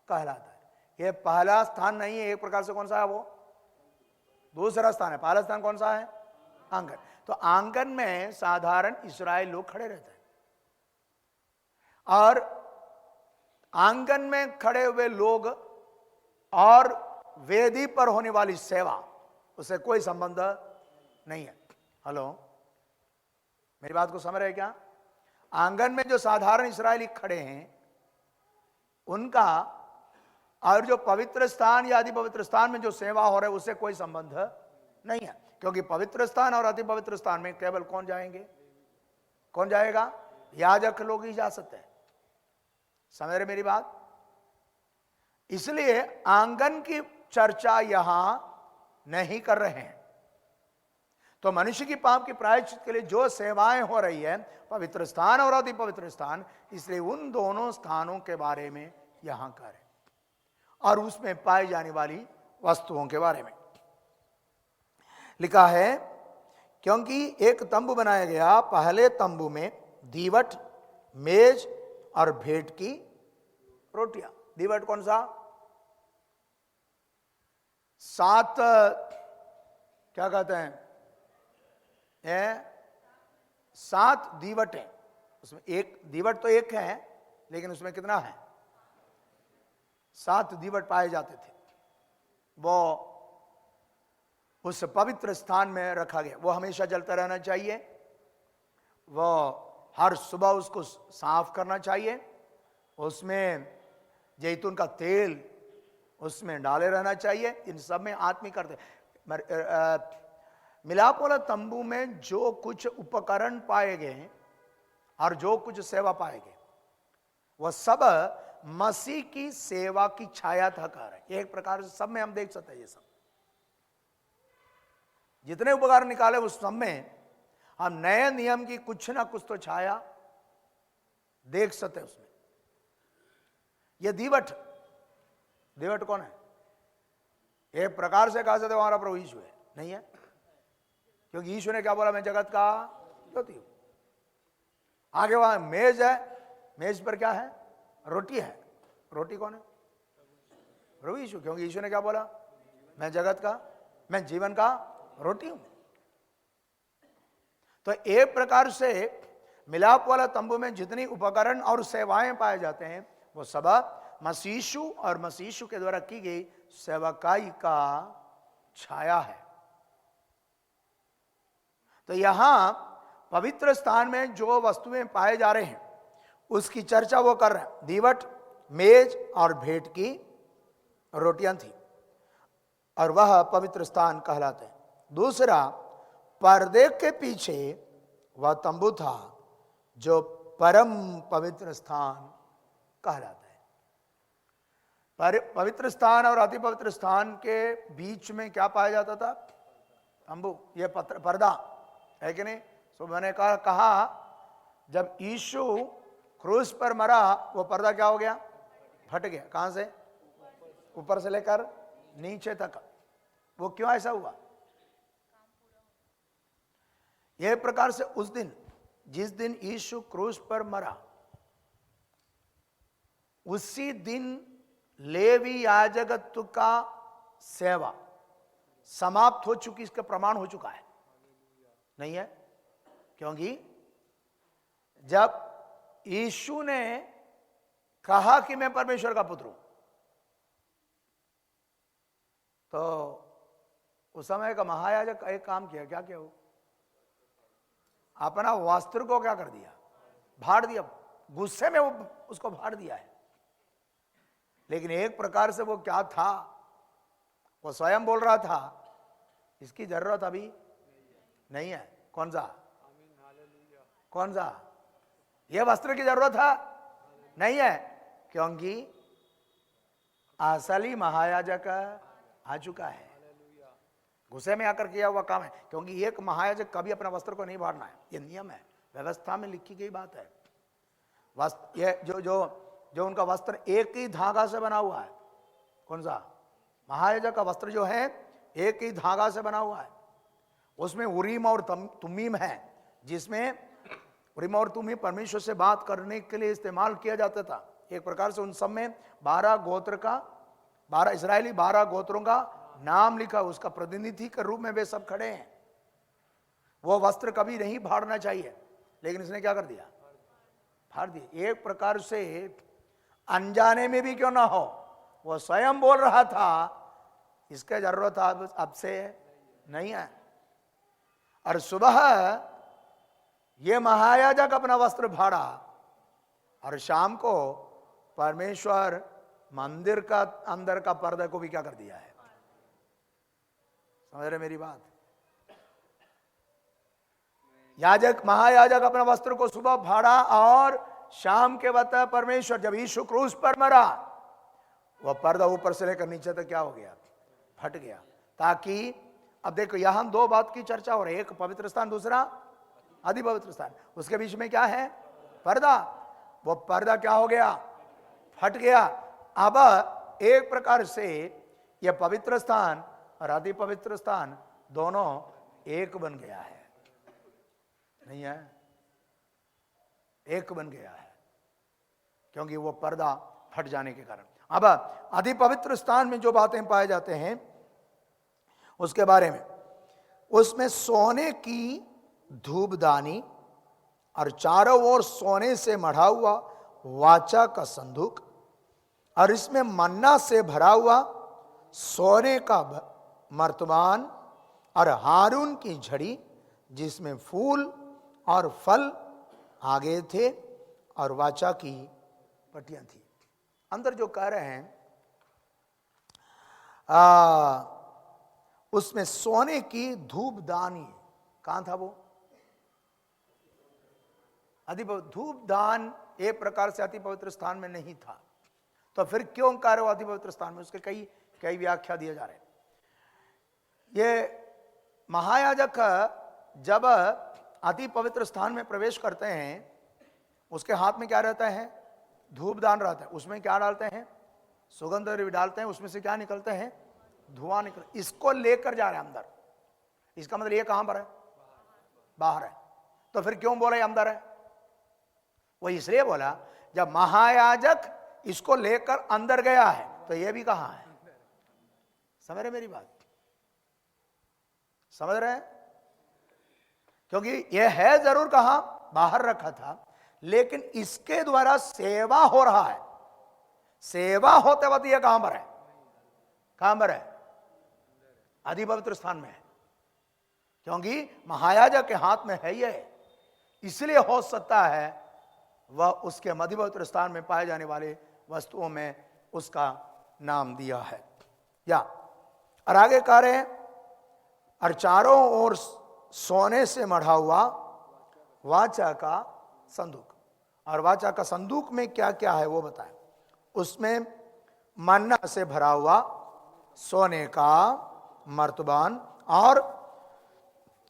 कहलाता है। यह पहला स्थान नहीं है, एक प्रकार से कौन सा है? वो दूसरा स्थान है। पहला स्थान कौन सा है? आंगन। तो आंगन में साधारण इस्राएल लोग खड़े रहते हैं और आंगन में खड़े हुए लोग और वेदी पर होने वाली सेवा उससे कोई संबंध नहीं है। हेलो, मेरी बात को समझ रहे क्या? आंगन में जो साधारण इस्राएली खड़े हैं उनका और जो पवित्र स्थान या अति पवित्र स्थान में जो सेवा हो रहा है उससे कोई संबंध नहीं है, क्योंकि पवित्र स्थान और अति पवित्र स्थान में केवल कौन जाएंगे? कौन जाएगा? याजक लोग ही जा सकते हैं। समझ रहे मेरी बात? इसलिए आंगन की चर्चा यहां नहीं कर रहे हैं। तो मनुष्य की पाप की प्रायश्चित के लिए जो सेवाएं हो रही है, पवित्र स्थान और अति पवित्र स्थान, इसलिए उन दोनों स्थानों के बारे में यहां करें और उसमें पाई जाने वाली वस्तुओं के बारे में लिखा है। क्योंकि एक तंबू बनाया गया, पहले तंबू में दीवट, मेज और भेंट की रोटियां। दीवट कौन सा? 7 क्या कहते हैं? 7 दीवटें। उसमें एक दीवट तो एक है, लेकिन उसमें कितना है? 7 दीवट पाए जाते थे। वो उस पवित्र स्थान में रखा गया। वो हमेशा जलता रहना चाहिए, वो हर सुबह उसको साफ करना चाहिए, उसमें जैतून का तेल उसमें डाले रहना चाहिए। इन सब में आत्मिक करते मिलाप वाला तंबू में जो कुछ उपकरण पाए गए और जो कुछ सेवा पाए गए वह सब मसीह की सेवा की छाया थकार है। एक प्रकार से सब में हम देख सकते हैं, ये सब जितने उपकरण निकाले उस सब में हम नए नियम की कुछ ना कुछ तो छाया देख सकते हैं उसमें। ये दीवट कौन है? एक प्रकार से कहा सकते हमारा प्रभु यीशु है, नहीं है? क्योंकि यीशु ने क्या बोला, मैं जगत का ज्योति हूं। आगे वहां मेज है, मेज पर क्या है? रोटी है। रोटी कौन है? प्रभु यीशु। क्योंकि यीशु ने क्या बोला, मैं जगत का, मैं जीवन का रोटी हूं। तो एक प्रकार से मिलाप वाला तंबू में जितनी उपकरण और सेवाएं पाए जाते हैं वो सब मसीह और मसीह के द्वारा की गई सेवकाई का छाया है। तो यहां पवित्र स्थान में जो वस्तुएं पाए जा रहे हैं उसकी चर्चा वो कर रहे हैं। दीवट, मेज और भेंट की रोटियां थी और वह पवित्र स्थान कहलाते हैं। दूसरा, पर्दे के पीछे वह तंबू था जो परम पवित्र स्थान कहलाता है। पवित्र स्थान और अति पवित्र स्थान के बीच में क्या पाया जाता था? तंबू, ये पर्दा है कि नहीं? सो मैंने कहा जब यीशु क्रूस पर मरा वो पर्दा क्या हो गया? फट गया। कहां से? ऊपर से लेकर नीचे तक। वो क्यों ऐसा हुआ? यह प्रकार से उस दिन, जिस दिन यीशु क्रूस पर मरा, उसी दिन लेवी याजकत्व का सेवा समाप्त हो चुकी, इसका प्रमाण हो चुका है, नहीं है? क्योंकि जब यीशु ने कहा कि मैं परमेश्वर का पुत्र हूं, तो उस समय का महायाजक एक काम किया। क्या किया? वो अपना वस्त्र को क्या कर दिया? फाड़ दिया। गुस्से में वो उसको फाड़ दिया है। लेकिन एक प्रकार से वो क्या था? वो स्वयं बोल रहा था इसकी जरूरत अभी नहीं है। कौन सा? कौन सा? ये वस्त्र की जरूरत है नहीं है, क्योंकि असली महायाजक आ चुका है। गुस्से में आकर किया हुआ काम है, क्योंकि एक महायाजक कभी अपना वस्त्र को नहीं फाड़ना है। ये नियम है, व्यवस्था में लिखी गई बात है। वस्त्र, ये जो उनका वस्त्र एक ही धागा से बना हुआ है। कौन सा? महायाजक का वस्त्र जो है एक ही धागा से बना हुआ है। उसमें उरीम और तुमीम है, जिसमें उरीम और तुमीम परमेश्वर से बात करने के लिए इस्तेमाल किया जाता था। एक प्रकार से उन सब में 12 गोत्र का, 12 इस्राएली 12 गोत्रों का नाम लिखा, उसका प्रतिनिधि के रूप में वे सब खड़े हैं। वो वस्त्र कभी नहीं फाड़ना चाहिए, लेकिन इसने क्या कर दिया? फाड़ दिया। एक प्रकार से अनजाने में भी क्यों ना हो, वो स्वयं बोल रहा था इसके जरूरत अब से नहीं है। और सुबह ये महायाजक अपना वस्त्र फाड़ा और शाम को परमेश्वर मंदिर का अंदर का पर्दे को भी क्या कर दिया है? समझ रहे मेरी बात? याजक, महायाजक अपना वस्त्र को सुबह फाड़ा और शाम के वक्त परमेश्वर, जब यीशु क्रूस पर मरा, वह पर्दा ऊपर से लेकर नीचे तक क्या हो गया? फट गया। ताकि अब देखो यहां दो बात की चर्चा हो रही है, एक पवित्र स्थान, दूसरा अति पवित्र स्थान। उसके बीच में क्या है? पर्दा। वो पर्दा क्या हो गया? फट गया। अब एक प्रकार से यह पवित्र स्थान और अति पवित्र स्थान दोनों एक बन गया है, नहीं है? एक बन गया है, क्योंकि वो पर्दा फट जाने के कारण। अब अति पवित्र स्थान में जो बातें पाए जाते हैं उसके बारे में, उसमें सोने की धूपदानी और चारों ओर सोने से मढ़ा हुआ वाचा का संदूक, और इसमें मन्ना से भरा हुआ सोने का मर्तमान और हारून की झड़ी जिसमें फूल और फल आगे थे और वाचा की पट्टियां थी। अंदर जो कह रहे हैं उसमें सोने की धूपदानी, कहां था वो? धूपदान एक प्रकार से अति पवित्र स्थान में नहीं था, तो फिर क्यों कार्य अति पवित्र स्थान में? उसके कई कई व्याख्या दिए जा रहे हैं। ये महायाजक जब अति पवित्र स्थान में प्रवेश करते हैं, उसके हाथ में क्या रहता है? धूपदान रहता है। उसमें क्या डालते हैं? सुगंध द्रव्य डालते हैं। उसमें से क्या निकलते हैं? धुआं निकल। इसको लेकर जा रहे हैं अंदर। इसका मतलब ये कहां पर है? बाहर है। तो फिर क्यों बोला अंदर है? वो इसलिए बोला जब महायाजक इसको लेकर अंदर गया है तो ये भी कहां है? समझ रहे मेरी बात? समझ रहे हैं? क्योंकि यह है जरूर कहां? बाहर रखा था, लेकिन इसके द्वारा सेवा हो रहा है। सेवा होते वक्त यह कहां पर है? कहां पर है? अति पवित्र स्थान में है, क्योंकि महायाजक के हाथ में है यह। इसलिए हो सकता है वह उसके अति पवित्र स्थान में पाए जाने वाले वस्तुओं में उसका नाम दिया है। या और आगे कह रहे हैं, और चारों ओर सोने से मढ़ा हुआ वाचा का संदूक। और वाचा का संदूक में क्या क्या है वो बताएं। उसमें मन्ना से भरा हुआ सोने का मर्तबान और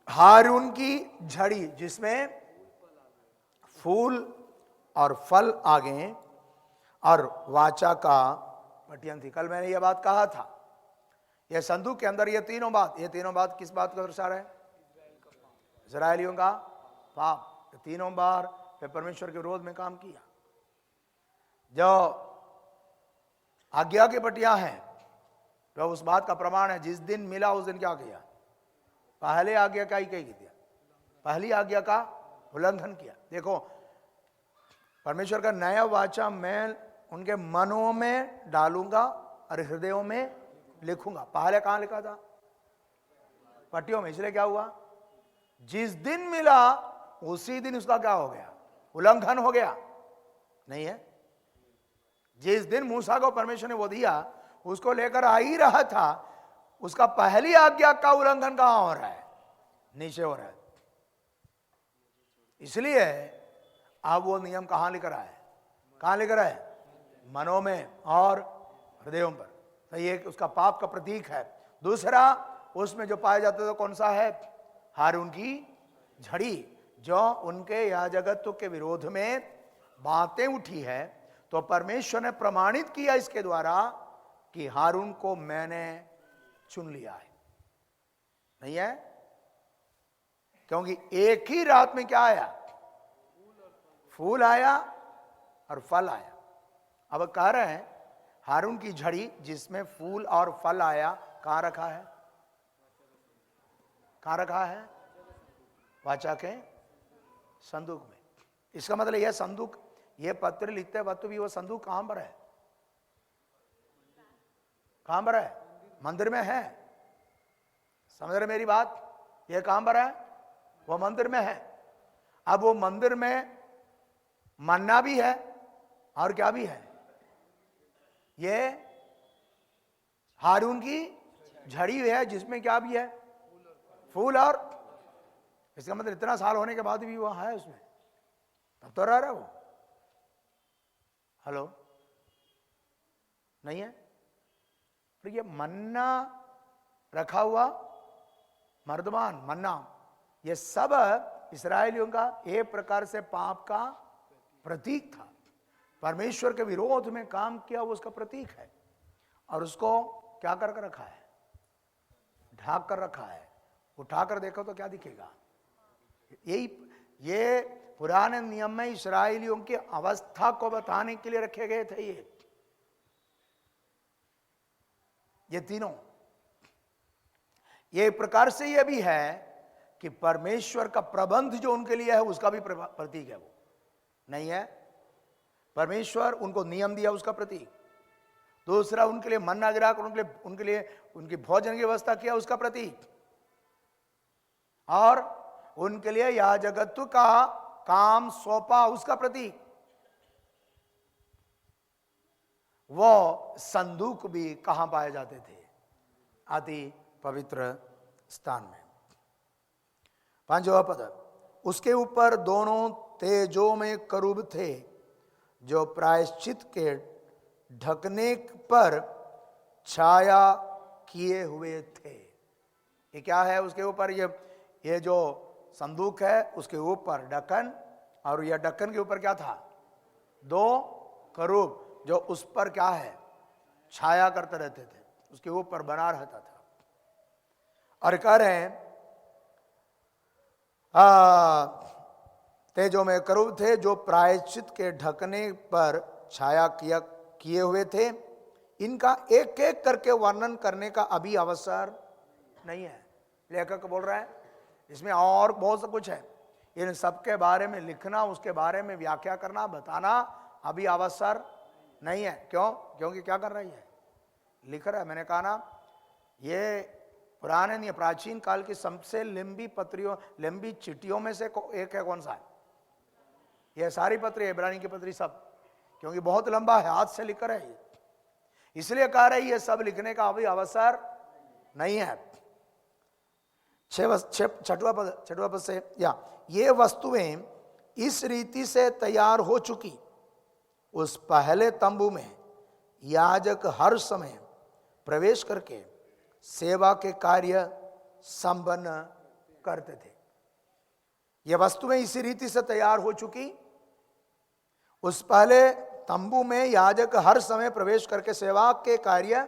हारून की झड़ी जिसमें फूल और फल आगे और वाचा का पट्टियां थी। कल मैंने यह बात कहा था, यह संदूक के अंदर ये तीनों बात किस बात का दर्शा रहे? इस्राएलियों का पाप। तीनों बार वे परमेश्वर के विरोध में काम किया। जो आज्ञा की पट्टियां हैं तो उस बात का प्रमाण है। जिस दिन मिला उस दिन क्या किया? पहले आज्ञा का ही किया, पहली आज्ञा का उल्लंघन किया। देखो, परमेश्वर का नया वाचा मैं उनके मनों में डालूंगा और हृदयों में लिखूंगा। पहले कहां लिखा था? पट्टियों में। इसलिए क्या हुआ? जिस दिन मिला उसी दिन उसका क्या हो गया? उल्लंघन हो गया। नहीं है? जिस दिन मूसा को परमेश्वर ने वो दिया उसको लेकर आ ही रहा था, उसका पहली आज्ञा का उल्लंघन कहां हो रहा है? नीचे हो रहा है। इसलिए अब वो नियम कहां लेकर आए? कहां लेकर आए? मनों में और हृदयों पर। तो ये उसका पाप का प्रतीक है। दूसरा, उसमें जो पाया जाता है तो कौन सा है? हारून की झड़ी, जो उनके याजकत्व के विरोध में बातें उठी है। तो परमेश्वर ने प्रमाणित किया इसके द्वारा कि हारून को मैंने चुन लिया है। नहीं है? क्योंकि एक ही रात में क्या आया? फूल आया और फल आया। अब कह रहे हैं हारून की झड़ी जिसमें फूल और फल आया, कहां रखा है? कहां रखा है? वाचा के संदूक में। इसका मतलब यह संदूक, यह पत्र लिखते वक्त भी वो संदूक कहां पर है? कहां पर है? मंदिर में है। समझ रहे मेरी बात? यह कहां पर है? वो मंदिर में है। अब वो मंदिर में मन्ना भी है और क्या भी है? ये हारून की झड़ी है जिसमें क्या भी है? फूल। और इसका मतलब इतना साल होने के बाद भी वो है उसमें, तब तो रह रहा वो। हेलो, नहीं है? फिर ये मन्ना रखा हुआ मर्दमान, मन्ना, ये सब इस्राएलियों का एक प्रकार से पाप का प्रतीक था। परमेश्वर के विरोध में काम किया वो उसका प्रतीक है। और उसको क्या कर रखा है? ढाक कर रखा है। उठाकर देखो तो क्या दिखेगा? ये पुराने नियम में इस्राएलियों की अवस्था को बताने के लिए रखे गए थे। ये तीनों, ये प्रकार से ये भी है कि परमेश्वर का प्रबंध जो उनके लिए है उसका भी प्रतीक है। वो नहीं है? परमेश्वर उनको नियम दिया उसका प्रतीक। दूसरा, उनके लिए मन्ना गिरा कर उनके लिए उनकी भोजन की व्यवस्था किया उसका प्रतीक। और उनके लिए याजकत्व का काम सौंपा। उसका प्रतीक वो संदूक भी कहां पाए जाते थे? अति पवित्र स्थान में। 5वां पद, उसके ऊपर दोनों तेजों में करूब थे जो प्रायश्चित के ढकने पर छाया किए हुए थे। ये क्या है उसके ऊपर? ये जो संदूक है उसके ऊपर ढक्कन, और यह ढक्कन के ऊपर क्या था? 2 करूब जो उस पर क्या है? छाया करते रहते थे, उसके ऊपर बना रहता था। और कह रहे हैं तेजों में करूब थे जो प्रायश्चित के ढकने पर छाया किए हुए थे। इनका एक एक करके वर्णन करने का अभी अवसर नहीं है। लेखक बोल रहा है इसमें और बहुत सा कुछ है, इन सबके बारे में लिखना, उसके बारे में व्याख्या करना, बताना अभी अवसर नहीं है। क्यों? क्योंकि क्या कर रही है? लिख रहा है। मैंने कहा ना, ये पुराने नहीं, प्राचीन काल की सबसे लंबी चिट्ठियों में से एक है। कौन सा है? ये सारी पत्री, इब्रानी की पत्री सब, क्योंकि बहुत लंबा है, हाथ से लिख रहे हैं, इसलिए कह रही है सब लिखने का अभी अवसर नहीं है। 6वां पद से, या ये वस्तुएं इस रीति से तैयार हो चुकी उस पहले तंबू में याजक हर समय प्रवेश करके सेवा के कार्य संपन्न करते थे। ये वस्तुएं इसी रीति से तैयार हो चुकी उस पहले तंबू में याजक हर समय प्रवेश करके सेवा के कार्य।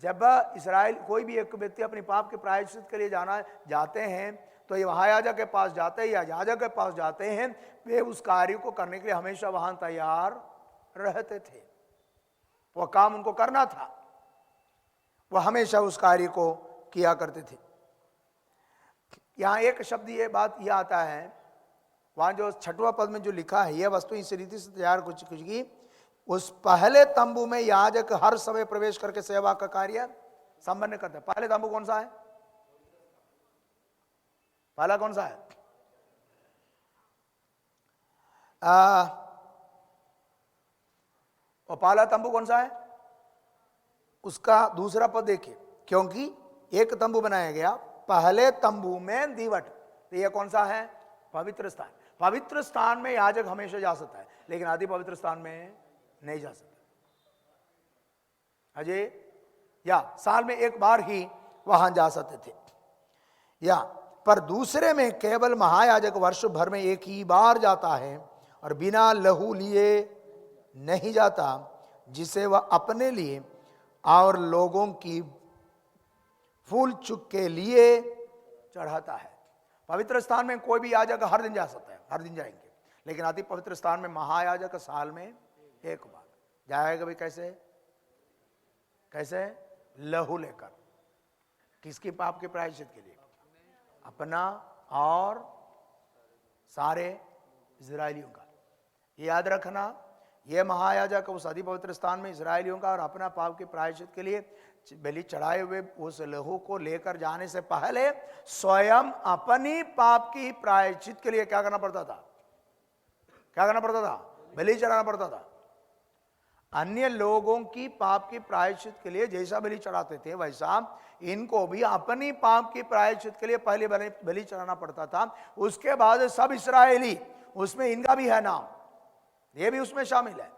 जब इस्राएल कोई भी एक व्यक्ति अपने पाप के प्रायश्चित के लिए जाते हैं तो ये महायाजक के पास जाते हैं या याजक के पास जाते हैं, वे उस कार्य को करने के लिए हमेशा वहां तैयार रहते थे। वो काम उनको करना था, वो हमेशा उस कार्य को किया करते थे। यहां एक शब्द ये बात यह आता है, वहां जो 6वां पद में जो लिखा है, यह वस्तु इस रीति से तैयार कुछ की उस पहले तंबू में याजक हर समय प्रवेश करके सेवा का कार्य संपन्न करते हैं। पहले तंबू कौन सा है? पहला कौन सा है? और पहला तंबू कौन सा है? उसका दूसरा पद देखिए, क्योंकि एक तंबू बनाया गया, पहले तंबू में दीवट। तो यह कौन सा है? पवित्र स्थान। पवित्र स्थान में याजक हमेशा जा सकता है, लेकिन अति पवित्र स्थान में नहीं जा सकता। अजय, या साल में एक बार ही वहां जा सकते थे, या पर दूसरे में केवल महायाजक वर्ष भर में एक ही बार जाता है और बिना लहू लिए नहीं जाता, जिसे वह अपने लिए और लोगों की फूल चुक के लिए चढ़ाता है। पवित्र स्थान में कोई भी याजक हर दिन जा सकता है, हर दिन जाएंगे, लेकिन अति पवित्र स्थान में महायाजक साल में एक बार जाएगा। भी कैसे? कैसे? लहू लेकर। किसकी? पाप के प्रायश्चित के लिए, अपना और सारे इजरायलियों का। याद रखना, यह महायाजक उस अति पवित्र स्थान में इजरायलियों का और अपना पाप के प्रायश्चित के लिए बलि चढ़ाए हुए उस लहू को लेकर जाने से पहले स्वयं अपनी पाप की प्रायश्चित के लिए क्या करना पड़ता था? क्या करना पड़ता था? बलि चढ़ाना पड़ता था। अन्य लोगों की पाप की प्रायश्चित के लिए जैसा बलि चढ़ाते थे, वैसा इनको भी अपनी पाप की प्रायश्चित के लिए पहले बलि चढ़ाना पड़ता था। उसके बाद सब इस्राएली, उसमें इनका भी है नाम, ये भी उसमें शामिल है,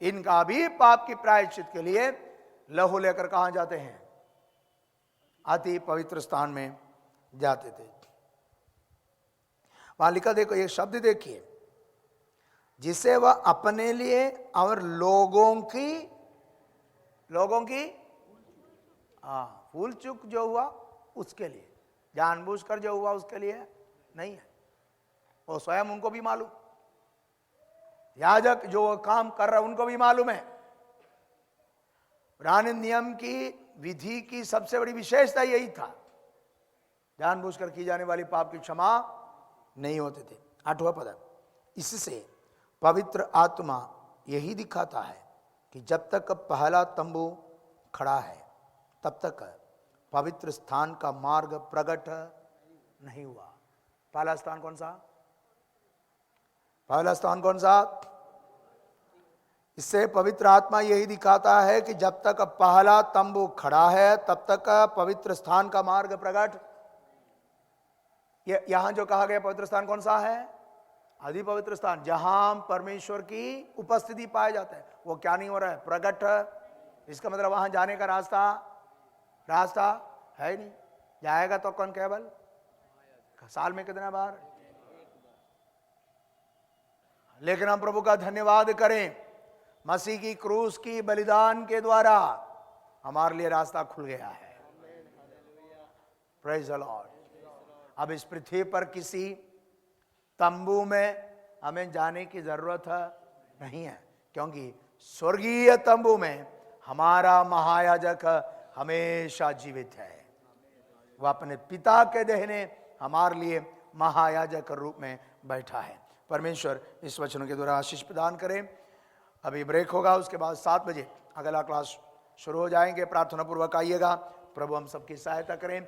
इनका भी पाप की प्रायश्चित के लिए लहू लेकर कहां जाते हैं? अति पवित्र स्थान में जाते थे। वहां लिखा, देखो एक शब्द देखिए, जिसे वह अपने लिए और लोगों की फूल चूक जो हुआ उसके लिए, जानबूझकर जो हुआ उसके लिए नहीं है, वो स्वयं उनको भी मालूम, याजक जो वो काम कर रहा है उनको भी मालूम है। पुराने नियम की विधि की सबसे बड़ी विशेषता यही था, जानबूझकर की जाने वाली पाप की क्षमा नहीं होते थे। 8वां पद, इससे पवित्र आत्मा यही दिखाता है कि जब तक पहला तंबू खड़ा है तब तक पवित्र स्थान का मार्ग प्रकट नहीं हुआ। पहला स्थान कौन सा? पहला स्थान कौन सा? इससे पवित्र आत्मा यही दिखाता है कि जब तक पहला तंबू खड़ा है तब तक पवित्र स्थान का मार्ग प्रकट। यहां जो कहा गया पवित्र स्थान कौन सा है? आदि पवित्र स्थान, जहां परमेश्वर की उपस्थिति पाया जाता है। वो क्या नहीं हो रहा है? प्रकट। इसका मतलब वहां जाने का रास्ता है ही नहीं। जाएगा तो कौन? केवल साल में कितना बार? लेकिन हम प्रभु का धन्यवाद करें, मसीह की क्रूस की बलिदान के द्वारा हमारे लिए रास्ता खुल गया है। Praise the Lord. अब इस पृथ्वी पर किसी तंबू में हमें जाने की जरूरत नहीं है, क्योंकि स्वर्गीय तंबू में हमारा महायाजक हमेशा जीवित है। वह अपने पिता के देहने हमारे लिए महायाजक रूप में बैठा है। परमेश्वर इस वचनों के द्वारा आशीष प्रदान करें। अभी ब्रेक होगा, उसके बाद 7 बजे अगला क्लास शुरू हो जाएंगे। प्रार्थना पूर्वक आइएगा। प्रभु हम सबकी सहायता करें।